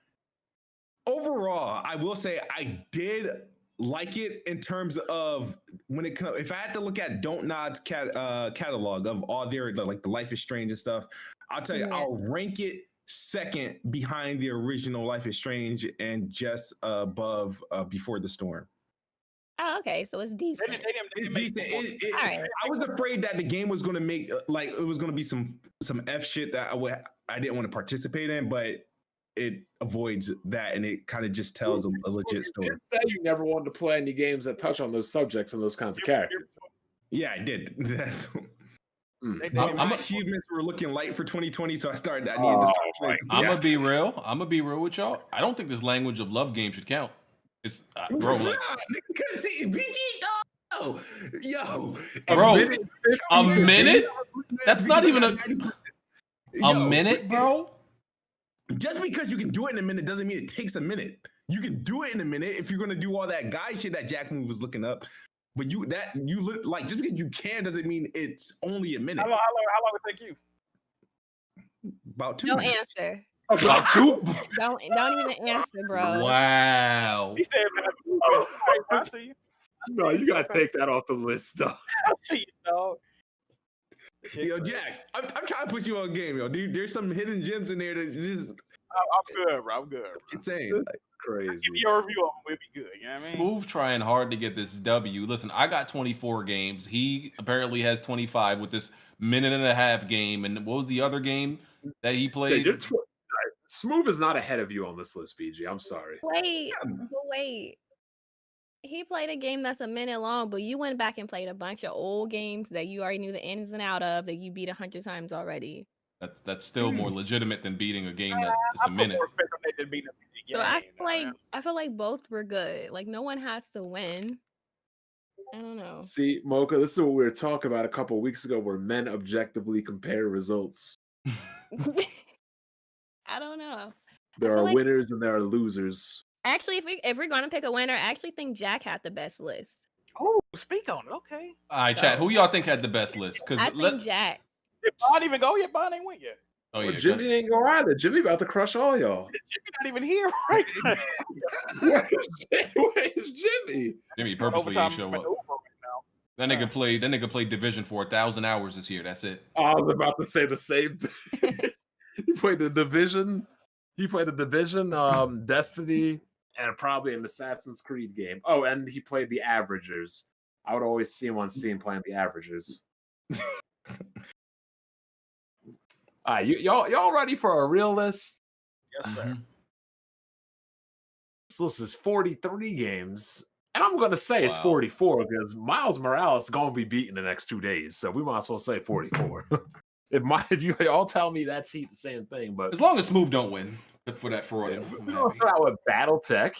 overall, I will say I did like it in terms of when it comes. If I had to look at Don't Nod's catalog of all their the Life is Strange and stuff, I'll tell you, I'll rank it second behind the original Life is Strange and just above Before the Storm. Oh, okay, so it's decent. It's decent. All right. I was afraid that the game was going to make it was going to be some F shit that I didn't want to participate in, but it avoids that and it kind of just tells a legit story. You said you never wanted to play any games that touch on those subjects and those kinds of characters. Yeah, I did. I'm achievements were looking light for 2020, so I needed to start playing. I'm gonna be real. I'm gonna be real with y'all. I don't think this Language of Love game should count. It's bro, like, see, BG, no, yo, bro, a minute? That's not even a minute, bro. Just because you can do it in a minute doesn't mean it takes a minute. You can do it in a minute if you're gonna do all that guy shit that Jack Move was looking up. But you look like just because you can doesn't mean it's only a minute. How long would it take you? About 2 No minutes. answer. About 2? Don't even answer, bro. Wow. He said, I see you. No, you gotta take that off the list, though. I see you, dog. Yo, Jack, I'm trying to put you on game, yo. Dude, there's some hidden gems in there that just I'm good, bro. I'm good. insane. Like, Crazy. Give me your review on it. We'll be good. You know what I mean? Smooth trying hard to get this W. Listen, I got 24 games. He apparently has 25 with this minute and a half game. And what was the other game that he played? Yeah, Smooth is not ahead of you on this list, BG. I'm sorry. Wait. He played a game that's a minute long, but you went back and played a bunch of old games that you already knew the ins and out of that you beat 100 times already. That's still more legitimate than beating a game that's a minute. So I feel like both were good. Like no one has to win. I don't know. See, Mocha, this is what we were talking about a couple of weeks ago, where men objectively compare results. I don't know. There are winners and there are losers. Actually, if we're gonna pick a winner, I actually think Jack had the best list. Oh, speak on it. Okay. All right, chat. Who y'all think had the best list? I think Jack. Did Bond even go yet? Bond ain't went yet. Oh yeah, Jimmy ain't go either. Jimmy about to crush all y'all. Jimmy not even here right now. Where's Jimmy? Jimmy purposely ain't show up. That nigga played Division for 1,000 hours this year. That's it. I was about to say the same thing. He played the Division. Destiny, and probably an Assassin's Creed game. Oh, and he played the Averagers. I would always see him on scene playing the Averagers. All right, y'all ready for a real list? Yes, sir. This list is 43 games. And I'm going to say it's 44 because Miles Morales is going to be beaten the next 2 days. So we might as well say 44. If you all tell me that's the same thing, but as long as Smooth don't win for that fraud. We're going to start out with BattleTech.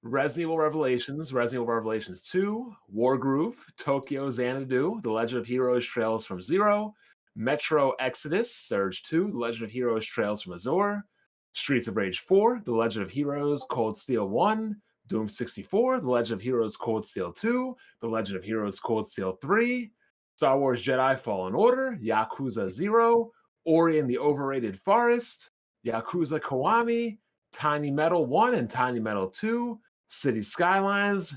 Resident Evil Revelations, Resident Evil Revelations 2, Wargroove, Tokyo Xanadu, The Legend of Heroes Trails from Zero, Metro Exodus, Surge 2, The Legend of Heroes Trails from Azure, Streets of Rage 4, The Legend of Heroes Cold Steel 1, Doom 64, The Legend of Heroes Cold Steel 2, The Legend of Heroes Cold Steel 3, Star Wars Jedi Fallen Order, Yakuza 0, Ori and the Overrated Forest, Yakuza Kiwami, Tiny Metal 1 and Tiny Metal 2, City Skylines,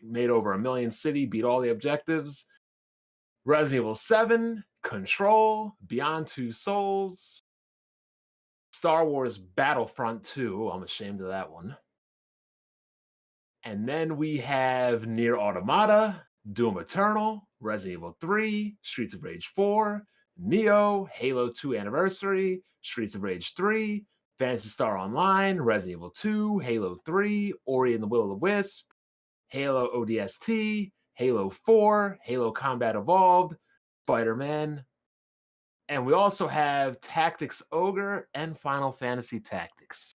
made over 1 million city, beat all the objectives. Resident Evil 7, Control, Beyond Two Souls, Star Wars Battlefront 2. I'm ashamed of that one. And then we have Nier Automata, Doom Eternal, Resident Evil 3, Streets of Rage 4, Neo, Halo 2 Anniversary, Streets of Rage 3, Phantasy Star Online, Resident Evil 2, Halo 3, Ori and the Will of the Wisp, Halo ODST, Halo 4, Halo Combat Evolved, Spider-Man, and we also have Tactics Ogre and Final Fantasy Tactics.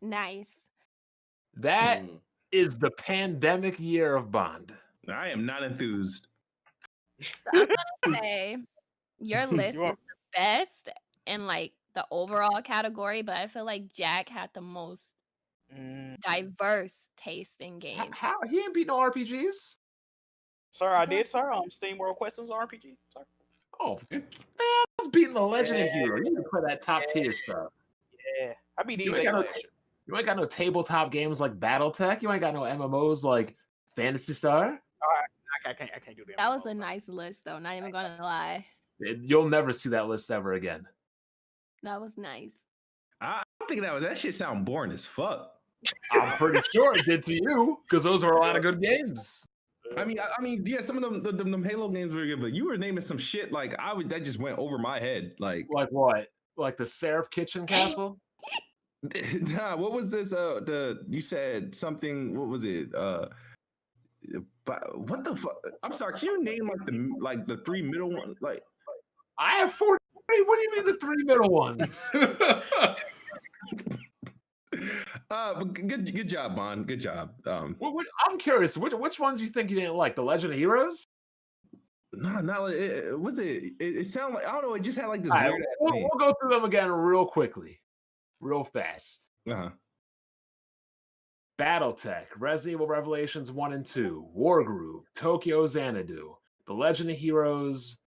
Nice. That is the pandemic year of Bond. I am not enthused. So I'm gonna say your list is the best in like the overall category, but I feel like Jack had the most diverse taste in games. How he ain't beat no RPGs? Sir, I did, sir. Steam World Quest is RPG, sir. Oh man, I was beating the Legend of Hero. You need to play that top tier stuff. Yeah, I beat these. You ain't got no tabletop games like BattleTech. You ain't got no MMOs like Phantasy Star. I can't do that. That was a nice list, though. Not even gonna lie. You'll never see that list ever again. That was nice. I'm thinking that shit sound boring as fuck. I'm pretty sure it did to you because those were a lot of good games. I mean, yeah, some of them Halo games were good, but you were naming some shit like that just went over my head. Like what? Like the Seraph Kitchen Castle? Nah, what was this? You said something. What was it? What the fuck? I'm sorry. Can you name like the three middle ones? Like I have 40. What do you mean the three middle ones? Good job, Bond. Good job. I'm curious. Which ones do you think you didn't like? The Legend of Heroes? No. Was it? It sounded like I don't know. It just had like this weird. Right, we'll go through them again real quickly, real fast. BattleTech, Resident Evil Revelations 1 and 2, Wargroove, Tokyo Xanadu, The Legend of Heroes,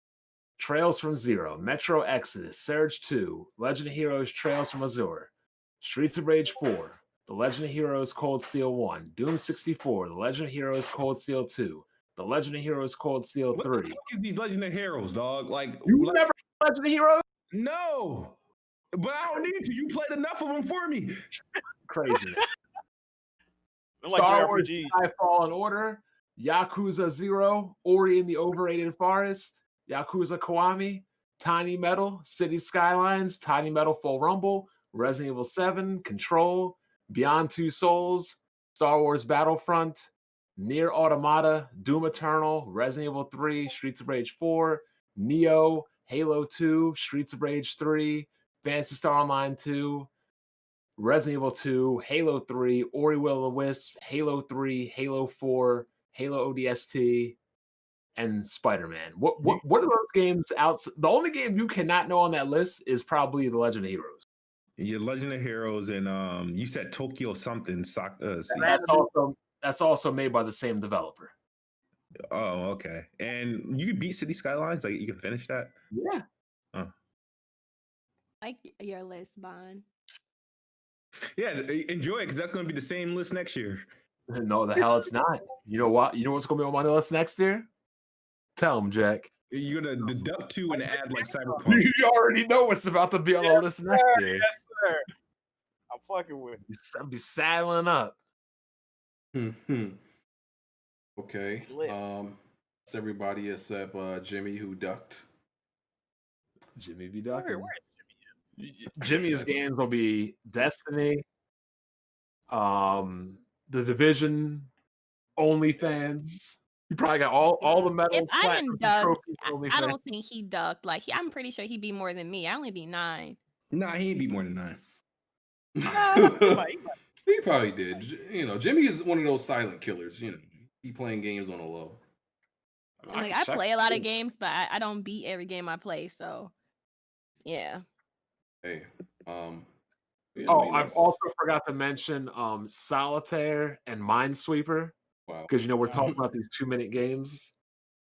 Trails from Zero, Metro Exodus, Surge 2, Legend of Heroes Trails from Azure, Streets of Rage 4, The Legend of Heroes Cold Steel 1, Doom 64, The Legend of Heroes Cold Steel 2, The Legend of Heroes Cold Steel 3. What the fuck is these Legend of Heroes, dog? Like you never Legend of Heroes? No, but I don't need to. You played enough of them for me. Craziness. Star Wars Jedi Fallen Order, Yakuza 0, Ori and the Overrated Forest, Yakuza Kiwami, Tiny Metal, City Skylines, Tiny Metal Full Rumble, Resident Evil 7, Control, Beyond Two Souls, Star Wars Battlefront, Nier Automata, Doom Eternal, Resident Evil 3, Streets of Rage 4, Neo, Halo 2, Streets of Rage 3, Phantasy Star Online 2, Resident Evil 2, Halo 3, Ori Will of the Wisp, Halo 3, Halo 4, Halo ODST, and Spider-Man. What are those games out? The only game you cannot know on that list is probably The Legend of Heroes. Yeah, Legend of Heroes, and you said Tokyo something. That's also made by the same developer. Oh, okay. And you can beat City Skylines? Like you can finish that? Yeah. Oh. Like your list, Bond. Yeah, enjoy it because that's going to be the same list next year. No, the hell it's not. You know what? You know what's going to be on my list next year? Tell him, Jack. You're going to deduct 2 and add like Cyberpunk. You already know what's about to be on the list next year. Yes, sir. I'm fucking with you. I'll be saddling up. Okay. It's everybody except Jimmy who ducked. Jimmy be ducking. Jimmy's games will be Destiny, The Division, OnlyFans. You probably got all the medals. If I didn't duck, I don't think he ducked. Like I'm pretty sure he beat more than me. I only beat 9. Nah, he ain't beat more than 9. He probably did. You know, Jimmy is one of those silent killers. You know, he playing games on the low. Like I play a lot of games, but I don't beat every game I play. So, yeah. Hey, I also forgot to mention Solitaire and Minesweeper. Wow. Because you know we're talking about these 2-minute games.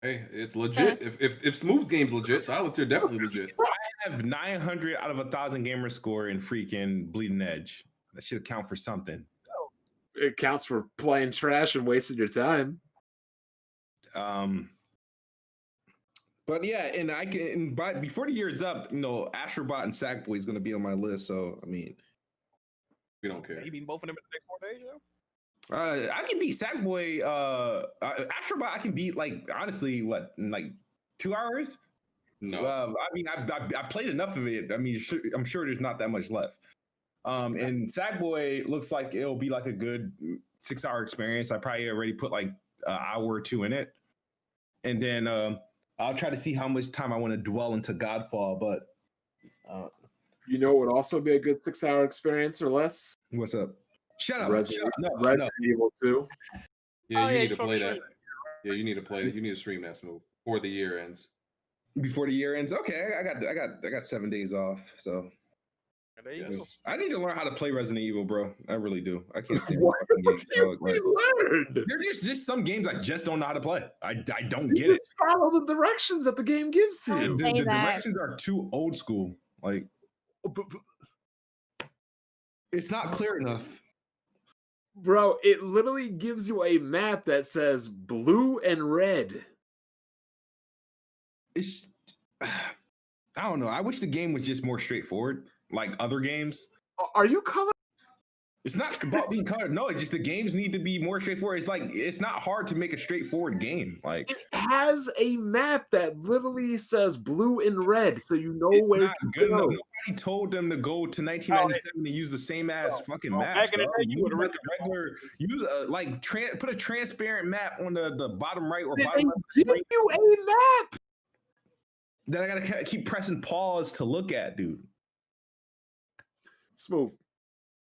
Hey, it's legit. If Smooth's game's legit, Solitaire definitely legit. I have 900 out of 1,000 gamer score in freaking Bleeding Edge. That should count for something. It counts for playing trash and wasting your time. But yeah, and I can before the year is up, you know, Astrobot and Sackboy is going to be on my list. So I mean, we don't care. You beat both of them in the next 4 days, yo? I can beat Sackboy. Astrobot, I can beat like honestly, what in like 2 hours? No, I mean, I played enough of it. I mean, I'm sure there's not that much left. And Sackboy looks like it'll be like a good 6-hour experience. I probably already put like an hour or 2 in it, and then I'll try to see how much time I want to dwell into Godfall. But you know, what would also be a good 6-hour experience or less. What's up? Shut up. Resident Evil 2. Yeah, you need to play that. Yeah, you need to play it. You need to stream that, Smooth, before the year ends. Before the year ends, okay. I got 7 days off, so there you go. I need to learn how to play Resident Evil, bro. I really do. I can't say What games. you learned? There's just some games I just don't know how to play. I don't get You it. just follow the directions that the game gives to you. The directions are too old school. Like, it's not clear enough. Bro, it literally gives you a map that says blue and red. It's, I don't know. I wish the game was just more straightforward, like other games. Are you color? It's not about being colored. No, it's just the games need to be more straightforward. It's like it's not hard to make a straightforward game. Like it has a map that literally says blue and red, so you know it's where not to good go. enough. Nobody told them to go to 1997 and use the same ass fucking map. Back in the day, you would like a regular use put a transparent map on the bottom right or bottom left of the Give screen you a map. that I gotta keep pressing pause to look at, dude. Smooth.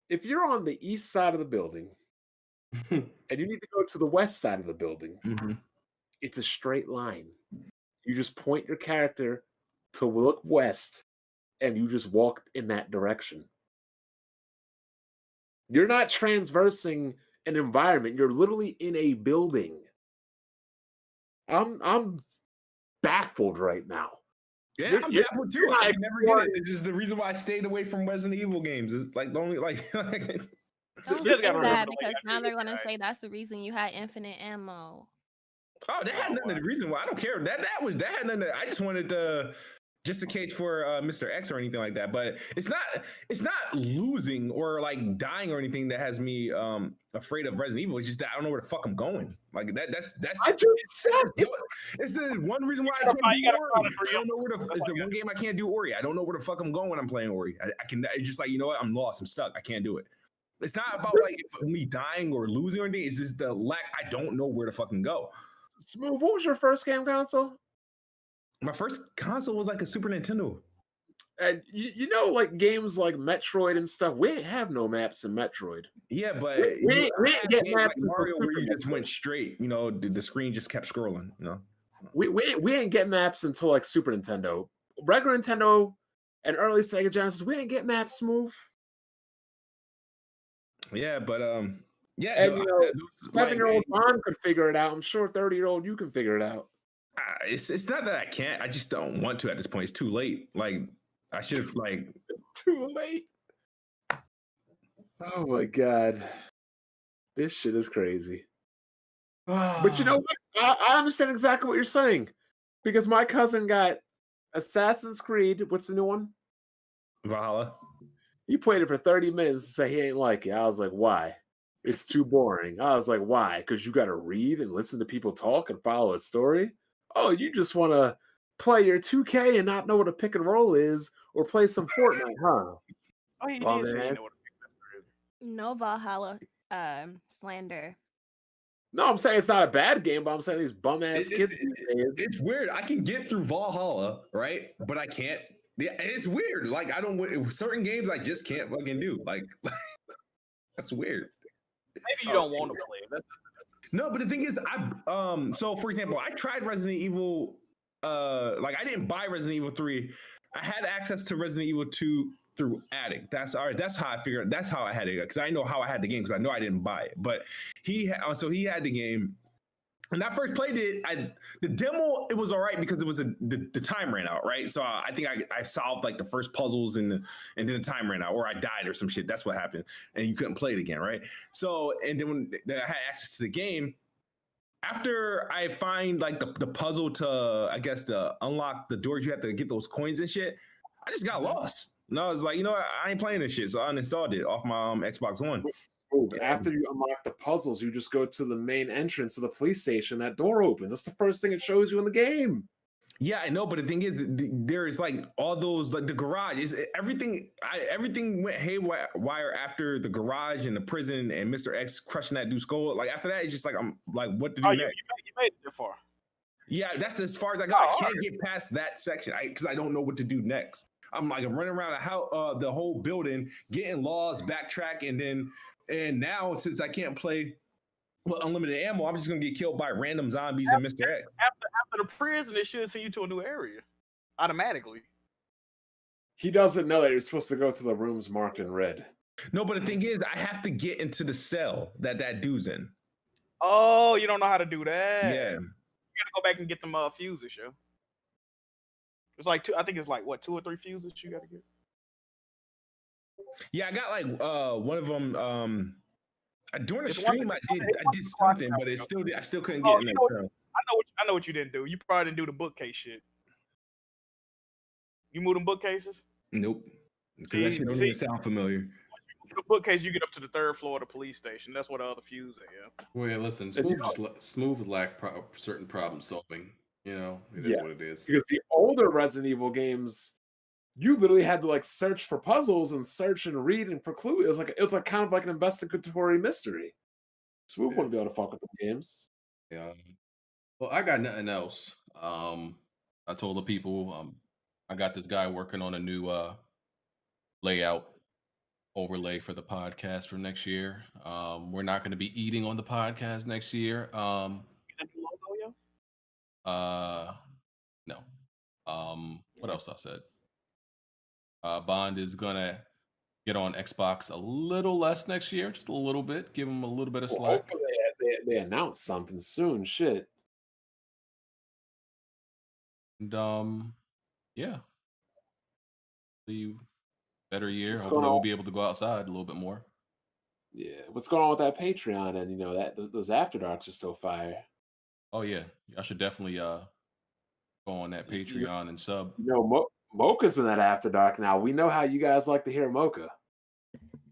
If you're on the east side of the building and you need to go to the west side of the building, it's a straight line. You just point your character to look west and you just walk in that direction. You're not transversing an environment. You're literally in a building. I'm baffled right now. Yeah, I'm baffled too. I never get it. This is the reason why I stayed away from Resident Evil games. It's like the only like. Don't say that because now they're gonna say that's the reason you had infinite ammo. Oh, that had nothing to do reason why. I don't care. That had nothing to, I just wanted to just a case for Mr. X or anything like that. But it's not losing or like dying or anything that has me afraid of Resident Evil. It's just that I don't know where the fuck I'm going. Like that's I just said it's the one reason why I can't do Ori. I don't know where it's the one game I can't do Ori. I don't know where the fuck I'm going when I'm playing Ori. I can, it's just like, you know what, I'm lost, I'm stuck, I can't do it. It's not about like me dying or losing or anything. It's just the lack. I don't know where to fucking go. Smooth, what was your first game console? My first console was like a Super Nintendo. And you know, like games like Metroid and stuff, we ain't have no maps in Metroid. Yeah, but we ain't get maps like Mario where you just went straight. You know, the screen just kept scrolling. You know, we ain't get maps until like Super Nintendo, regular Nintendo, and early Sega Genesis. We ain't get maps, Smooth. Yeah, but yeah, and you know, 7-year-old Don could figure it out. I'm sure 30-year-old you can figure it out. It's not that I can't. I just don't want to at this point. It's too late. Like I should have like too late. Oh my god, this shit is crazy. But you know what? I understand exactly what you're saying because my cousin got Assassin's Creed. What's the new one? Valhalla. He played it for 30 minutes and said he ain't like it. I was like, why? It's too boring. I was like, why? Because you got to read and listen to people talk and follow a story. Oh, you just want to play your 2K and not know what a pick and roll is or play some Fortnite, huh? Oh, he did say no Valhalla slander. No, I'm saying it's not a bad game, but I'm saying these bum ass kids these days. It's weird. I can get through Valhalla, right? But I can't. Yeah, it's weird. Like I don't certain games I just can't fucking do. Like That's weird. Maybe you don't want to play it. No, but the thing is, so for example, I tried Resident Evil. Like I didn't buy Resident Evil 3. I had access to Resident Evil 2 through Addict. That's all right. That's how I figured. That's how I had it, because I know how I had the game, because I know I didn't buy it. But he had the game. When I first played it, the demo, it was all right because it was the time ran out, right? So I think I solved like the first puzzles and then the time ran out, or I died or some shit. That's what happened, and you couldn't play it again, right? So and then when I had access to the game, after I find like the puzzle to, I guess, to unlock the doors, you have to get those coins and shit. I just got lost. And I was like, you know what? I ain't playing this shit, so I uninstalled it off my Xbox One. After you unlock the puzzles, you just go to the main entrance of the police station. That door opens. That's the first thing it shows you in the game. Yeah, I know, but the thing is, there is like all those, like the garage is everything. Everything went haywire after the garage and the prison and Mr. X crushing that dude's skull. Like after that, it's just like I'm like, what to do next? You made it that far. Yeah, that's as far as I got. I can't get past that section because I don't know what to do next. I'm running around the whole building, getting lost, backtrack, and now since I can't play with unlimited ammo, I'm just gonna get killed by random zombies and Mr. X. After the prison, it should send you to a new area automatically. He doesn't know that you're supposed to go to the rooms marked in red. No, but the thing is, I have to get into the cell that dude's in. Oh, you don't know how to do that? Yeah. You gotta go back and get them fuses, yo. It's like I think it's like what, 2 or 3 fuses you gotta get. Yeah, I got like one of them. During the stream, I did something, but I still couldn't get in there. I know what you didn't do. You probably didn't do the bookcase shit. You move them bookcases? Nope. Because that shit don't even sound familiar. The bookcase, you get up to the 3rd floor of the police station. That's where the other fuse is. Yeah. Well, yeah, listen, Smooth lack certain problem solving. You know, it is what it is. Because the older Resident Evil games, you literally had to like search for puzzles and search and read and for clues. It was like kind of like an investigatory mystery. Smooth wouldn't be able to fuck with the games. Yeah. Well, I got nothing else. I told the people I got this guy working on a new layout overlay for the podcast for next year. We're not going to be eating on the podcast next year. No. What else I said? Bond is gonna get on Xbox a little less next year, just a little bit. Give him a little bit of slack. Hopefully they announce something soon. Shit. And yeah, the better year. Hopefully we'll be able to go outside a little bit more. Yeah, what's going on with that Patreon? And that those After Darks are still fire. Oh yeah, I should definitely go on that Patreon and sub. Mocha's in that After Dark now. We know how you guys like to hear Mocha.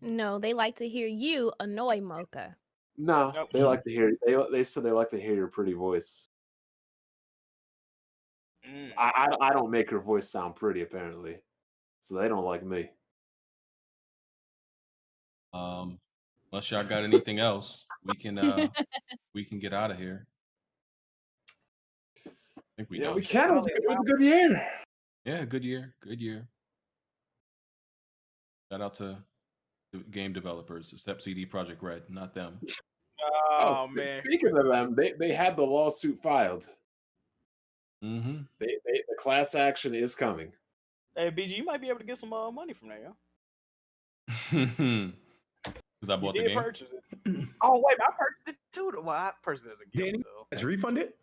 No, they like to hear you annoy Mocha. No, they like to hear. They said they like to hear your pretty voice. I don't make her voice sound pretty, apparently, so they don't like me. Unless y'all got anything else, we can get out of here. I think we we can. It was a good year. Yeah, good year. Shout out to the game developers, except CD Projekt Red, not them. Oh man! Speaking of them, they had the lawsuit filed. Mm-hmm. The class action is coming. Hey, BG, you might be able to get some money from there, yo. Because I bought the game. Purchase it. Oh wait, I purchased it too. Well, I purchased it as a gift. Danny has refunded.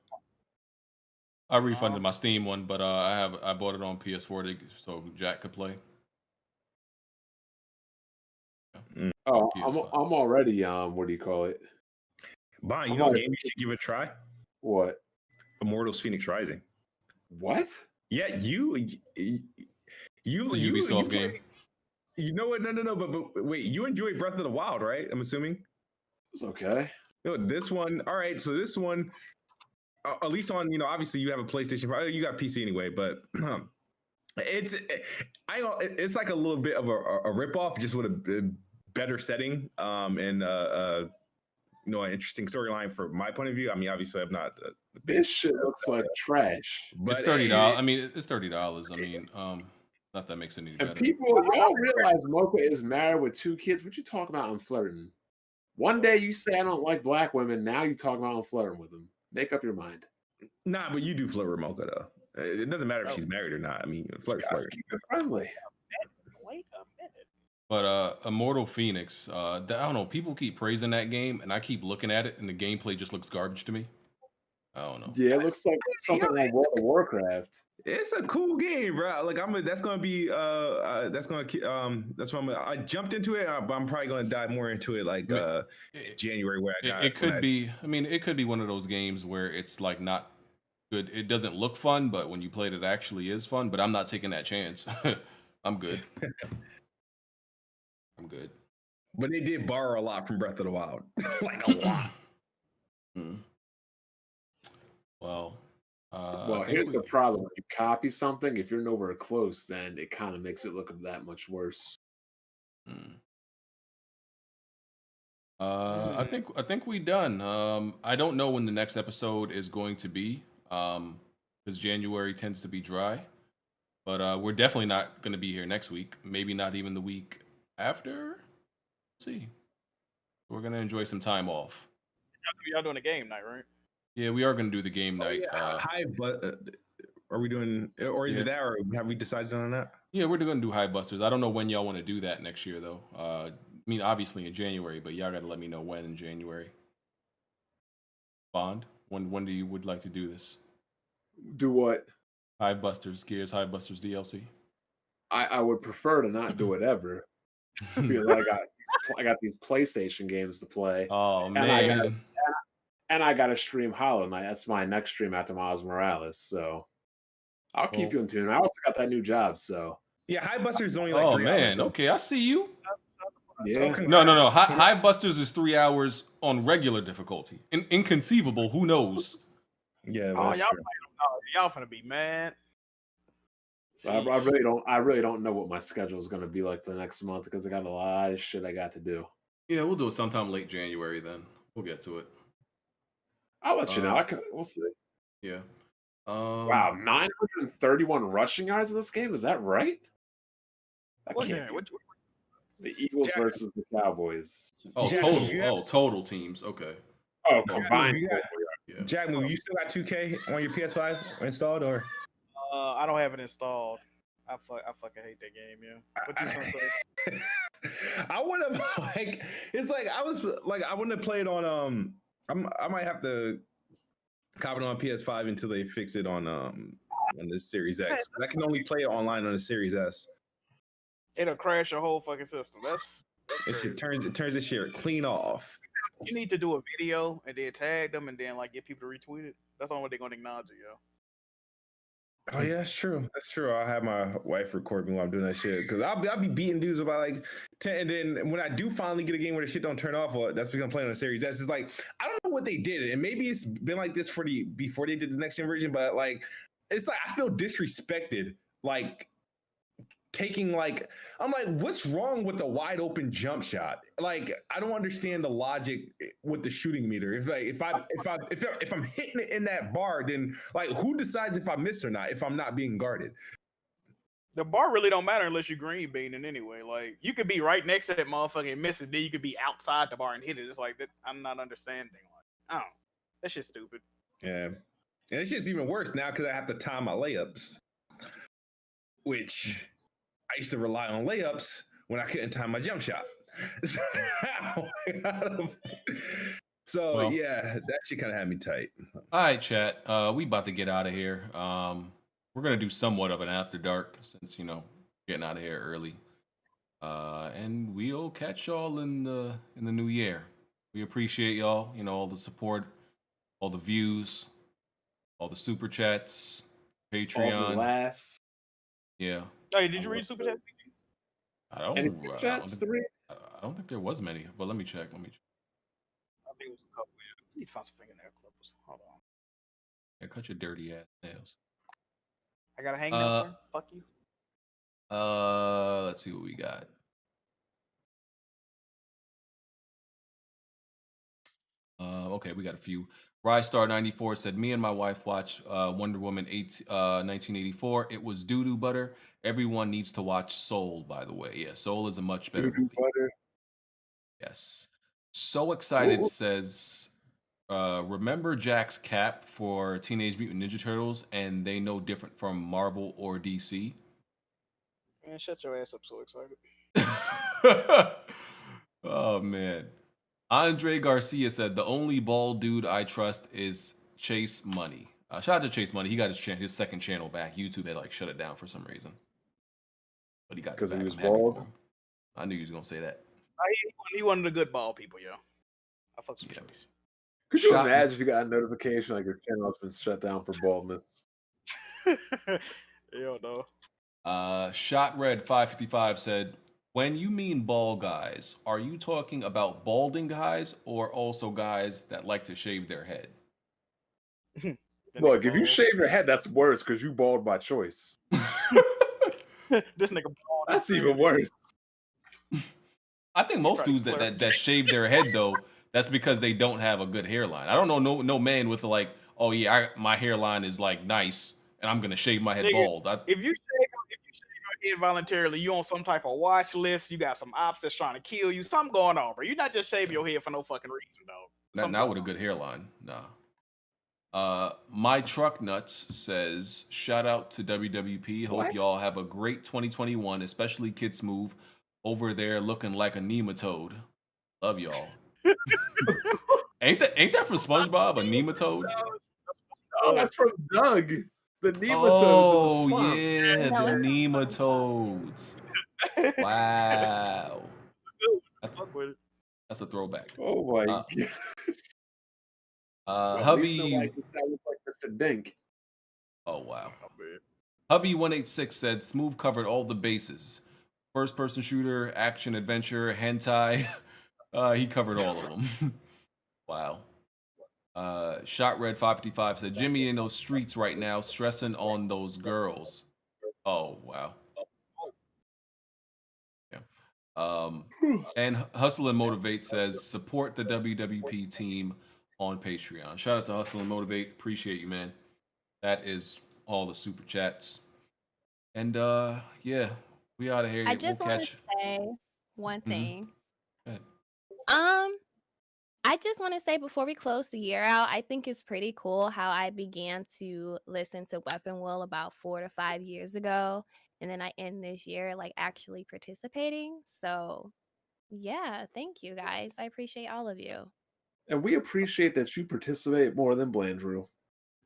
I refunded my Steam one, but I bought it on PS4 so Jack could play. Yeah. Oh, I'm already what do you call it? Bond, you know a game you should give a try? What? Immortals Phoenix Rising. What? Yeah, you Ubisoft game. You know what? No. But wait, you enjoy Breath of the Wild, right? I'm assuming. It's okay. This one, all right. So this one, at least on, obviously you have a PlayStation 5. You got PC anyway, but it's like a little bit of a ripoff, just with a better setting and an interesting storyline from my point of view. I mean, obviously I'm not. This shit looks like trash. But it's $30. I mean, it's $30. I mean, Not that makes it any And better. people, y'all realize Mocha is married with 2 kids. What you talking about? I'm flirting. One day you say I don't like black women. Now you talk about I'm flirting with them. Make up your mind. Nah, but you do flirt with Mocha though. It doesn't matter if she's married or not. I mean, flirt. Keep it friendly. Wait a minute. But Immortal Phoenix, I don't know. People keep praising that game, and I keep looking at it, and the gameplay just looks garbage to me. I don't know. Yeah, it looks like something on World of Warcraft. It's a cool game, bro. Like that's gonna be that's why I jumped into it, but I'm probably gonna dive more into it like January where I got it could be. I mean, it could be one of those games where it's like not good. It doesn't look fun, but when you play it, it actually is fun. But I'm not taking that chance. I'm good. I'm good. But they did borrow a lot from Breath of the Wild, like a lot. Well, here's the problem: when you copy something, if you're nowhere close, then it kind of makes it look that much worse. I think we done. I don't know when the next episode is going to be, because January tends to be dry. But we're definitely not going to be here next week. Maybe not even the week after. Let's see. We're going to enjoy some time off. Y'all doing a game night, right? Yeah, we are going to do the game night. But are we doing, or is it that, or have we decided on that? Yeah, we're going to do High Busters. I don't know when y'all want to do that next year, though. I mean, obviously in January, but y'all got to let me know when in January. Bond, when do you would like to do this? Do what? High Busters, Gears High Busters DLC. I would prefer to not do it ever. Because I got these PlayStation games to play. Oh man. And I got to stream Hollow Knight. That's my next stream after Miles Morales. So I'll keep you in tune. I also got that new job. So yeah, High Busters is only like 3 hours. Okay, I see you. Yeah. No. High Busters is 3 hours on regular difficulty. Inconceivable. Who knows? Yeah. Y'all finna be mad. So I really don't know what my schedule is going to be like for the next month because I got a lot of shit I got to do. Yeah, we'll do it sometime late January. Then we'll get to it. I'll let you know. We'll see. Yeah. Wow, 931 rushing yards in this game. Is that right? The Eagles versus the Cowboys. Oh, total teams. Okay. Oh, combined. Jack, you still got 2K on your PS5 installed, or? I don't have it installed. I fucking hate that game, yeah. What you gonna say? I want to I want to play it on I might have to copy it on PS5 until they fix it on the Series X. I can only play it online on the Series S. It'll crash your whole fucking system. It shit turns the shit clean off. You need to do a video and then tag them and then like get people to retweet it. That's the only way they're gonna acknowledge it, yo. Oh yeah, that's true. That's true. I'll have my wife record me while I'm doing that shit because I'll be beating dudes about like 10, and then when I do finally get a game where the shit don't turn off, that's because I'm playing on a Series S. It's like I don't know what they did, and maybe it's been like this before they did the next gen version, but like it's like I feel disrespected, like taking like I'm like, what's wrong with the wide open jump shot? Like I don't understand the logic with the shooting meter. If I'm hitting it in that bar, then like who decides if I miss or not if I'm not being guarded? The bar really don't matter unless you're green beaning anyway. Like you could be right next to that motherfucker and miss it, then you could be outside the bar and hit it. It's like that. I'm not understanding. Like I don't. That shit's stupid. Yeah, and it's just even worse now because I have to time my layups, which I used to rely on layups when I couldn't time my jump shot. So yeah, that shit kind of had me tight. All right, chat. We about to get out of here. We're gonna do somewhat of an after dark since getting out of here early. And we'll catch y'all in the new year. We appreciate y'all. All the support, all the views, all the super chats, Patreon, all the laughs. Yeah. Hey, did you read super chat? I don't think there was many, but let me check. I think it was a couple. I need to find some fingernail clippers. Hold on. Yeah, cut your dirty ass nails. I got a hangnail, sir. Fuck you. Let's see what we got. Okay, we got a few. Rystar94 said, me and my wife watched Wonder Woman 1984. It was doo-doo butter. Everyone needs to watch Soul, by the way. Yeah, Soul is a much better Doo-doo movie. butter. Yes. So Excited Ooh. says, remember Jack's cap for Teenage Mutant Ninja Turtles, and they no different from Marvel or DC? Man, shut your ass up, So Excited. Oh, man. Andre Garcia said, the only bald dude I trust is Chase Money. Shout out to Chase Money. He got his second channel back. YouTube had like shut it down for some reason. But he got it back. Because he was I'm happy for bald. him. I knew he was going to say that. He one of the good ball people, yo. I fucks with Chase. Could you imagine if you got a notification like your channel has been shut down for baldness? Yo, no. Shot Red 555 said, when you mean bald guys, are you talking about balding guys or also guys that like to shave their head? Look, if you shave your head, that's worse because you bald by choice. This nigga bald. That's even worse. I think most dudes that shave their head though, that's because they don't have a good hairline. I don't know no man with like, oh yeah, my hairline is like nice and I'm gonna shave my head bald. If you shave your head voluntarily, you on some type of watch list. You got some ops that's trying to kill you. Something going on, bro. You're not just shaving your head for no fucking reason, though. Not with a good hairline, nah. My Truck Nuts says, shout out to WWP. Hope y'all have a great 2021, especially Kid Smooth over there looking like a nematode. Love y'all. ain't that from SpongeBob, a nematode? Oh, that's from Doug. The nematodes. Oh, in the swamp. yeah, the nematodes. Wow. That's a throwback. Oh my god. Hovey. Like Mr. Dink. Oh wow. Hovey186 said, Smooth covered all the bases. First person shooter, action adventure, hentai. He covered all of them. Wow. Shot Red 555 said, Jimmy in those streets right now, stressing on those girls. Oh wow. Yeah. And Hustle and Motivate says, support the WWP team on Patreon. Shout out to Hustle and Motivate. Appreciate you, man. That is all the super chats. And yeah, we out of here. I just want to say one thing. I just want to say before we close the year out, I think it's pretty cool how I began to listen to Weapon Wheel about 4 to 5 years ago. And then I end this year like actually participating. So yeah, thank you guys. I appreciate all of you. And we appreciate that you participate more than Blandrew.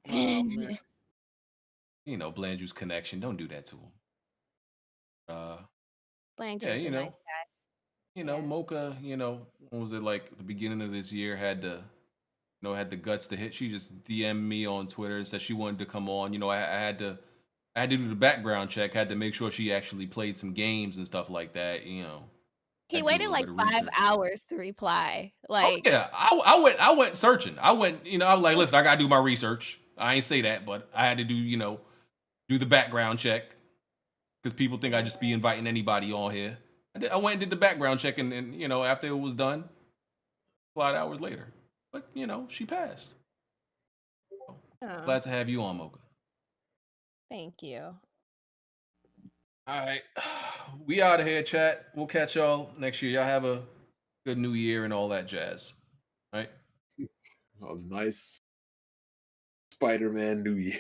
Oh, man. You know, Blandrew's connection. Don't do that to him. Blandrew's yeah, you a know. nice guy. You know, Mocha, you know, what was it like at the beginning of this year had the guts to hit. She just DM'd me on Twitter and said she wanted to come on. You know, I had to do the background check, had to make sure she actually played some games and stuff like that, you know. He waited like 5 hours to reply. Like, oh, yeah, I went searching. I went, you know, I was like, listen, I gotta do my research. I ain't say that, but I had to do, you know, do the background check because people think I just be inviting anybody on here. I went and did the background check, and you know, after it was done, 5 hours later. But you know, she passed. So, glad to have you on, Mocha. Thank you. All right, we out of here, chat. We'll catch y'all next year. Y'all have a good new year and all that jazz. All right. Oh, nice. Spider-Man New Year.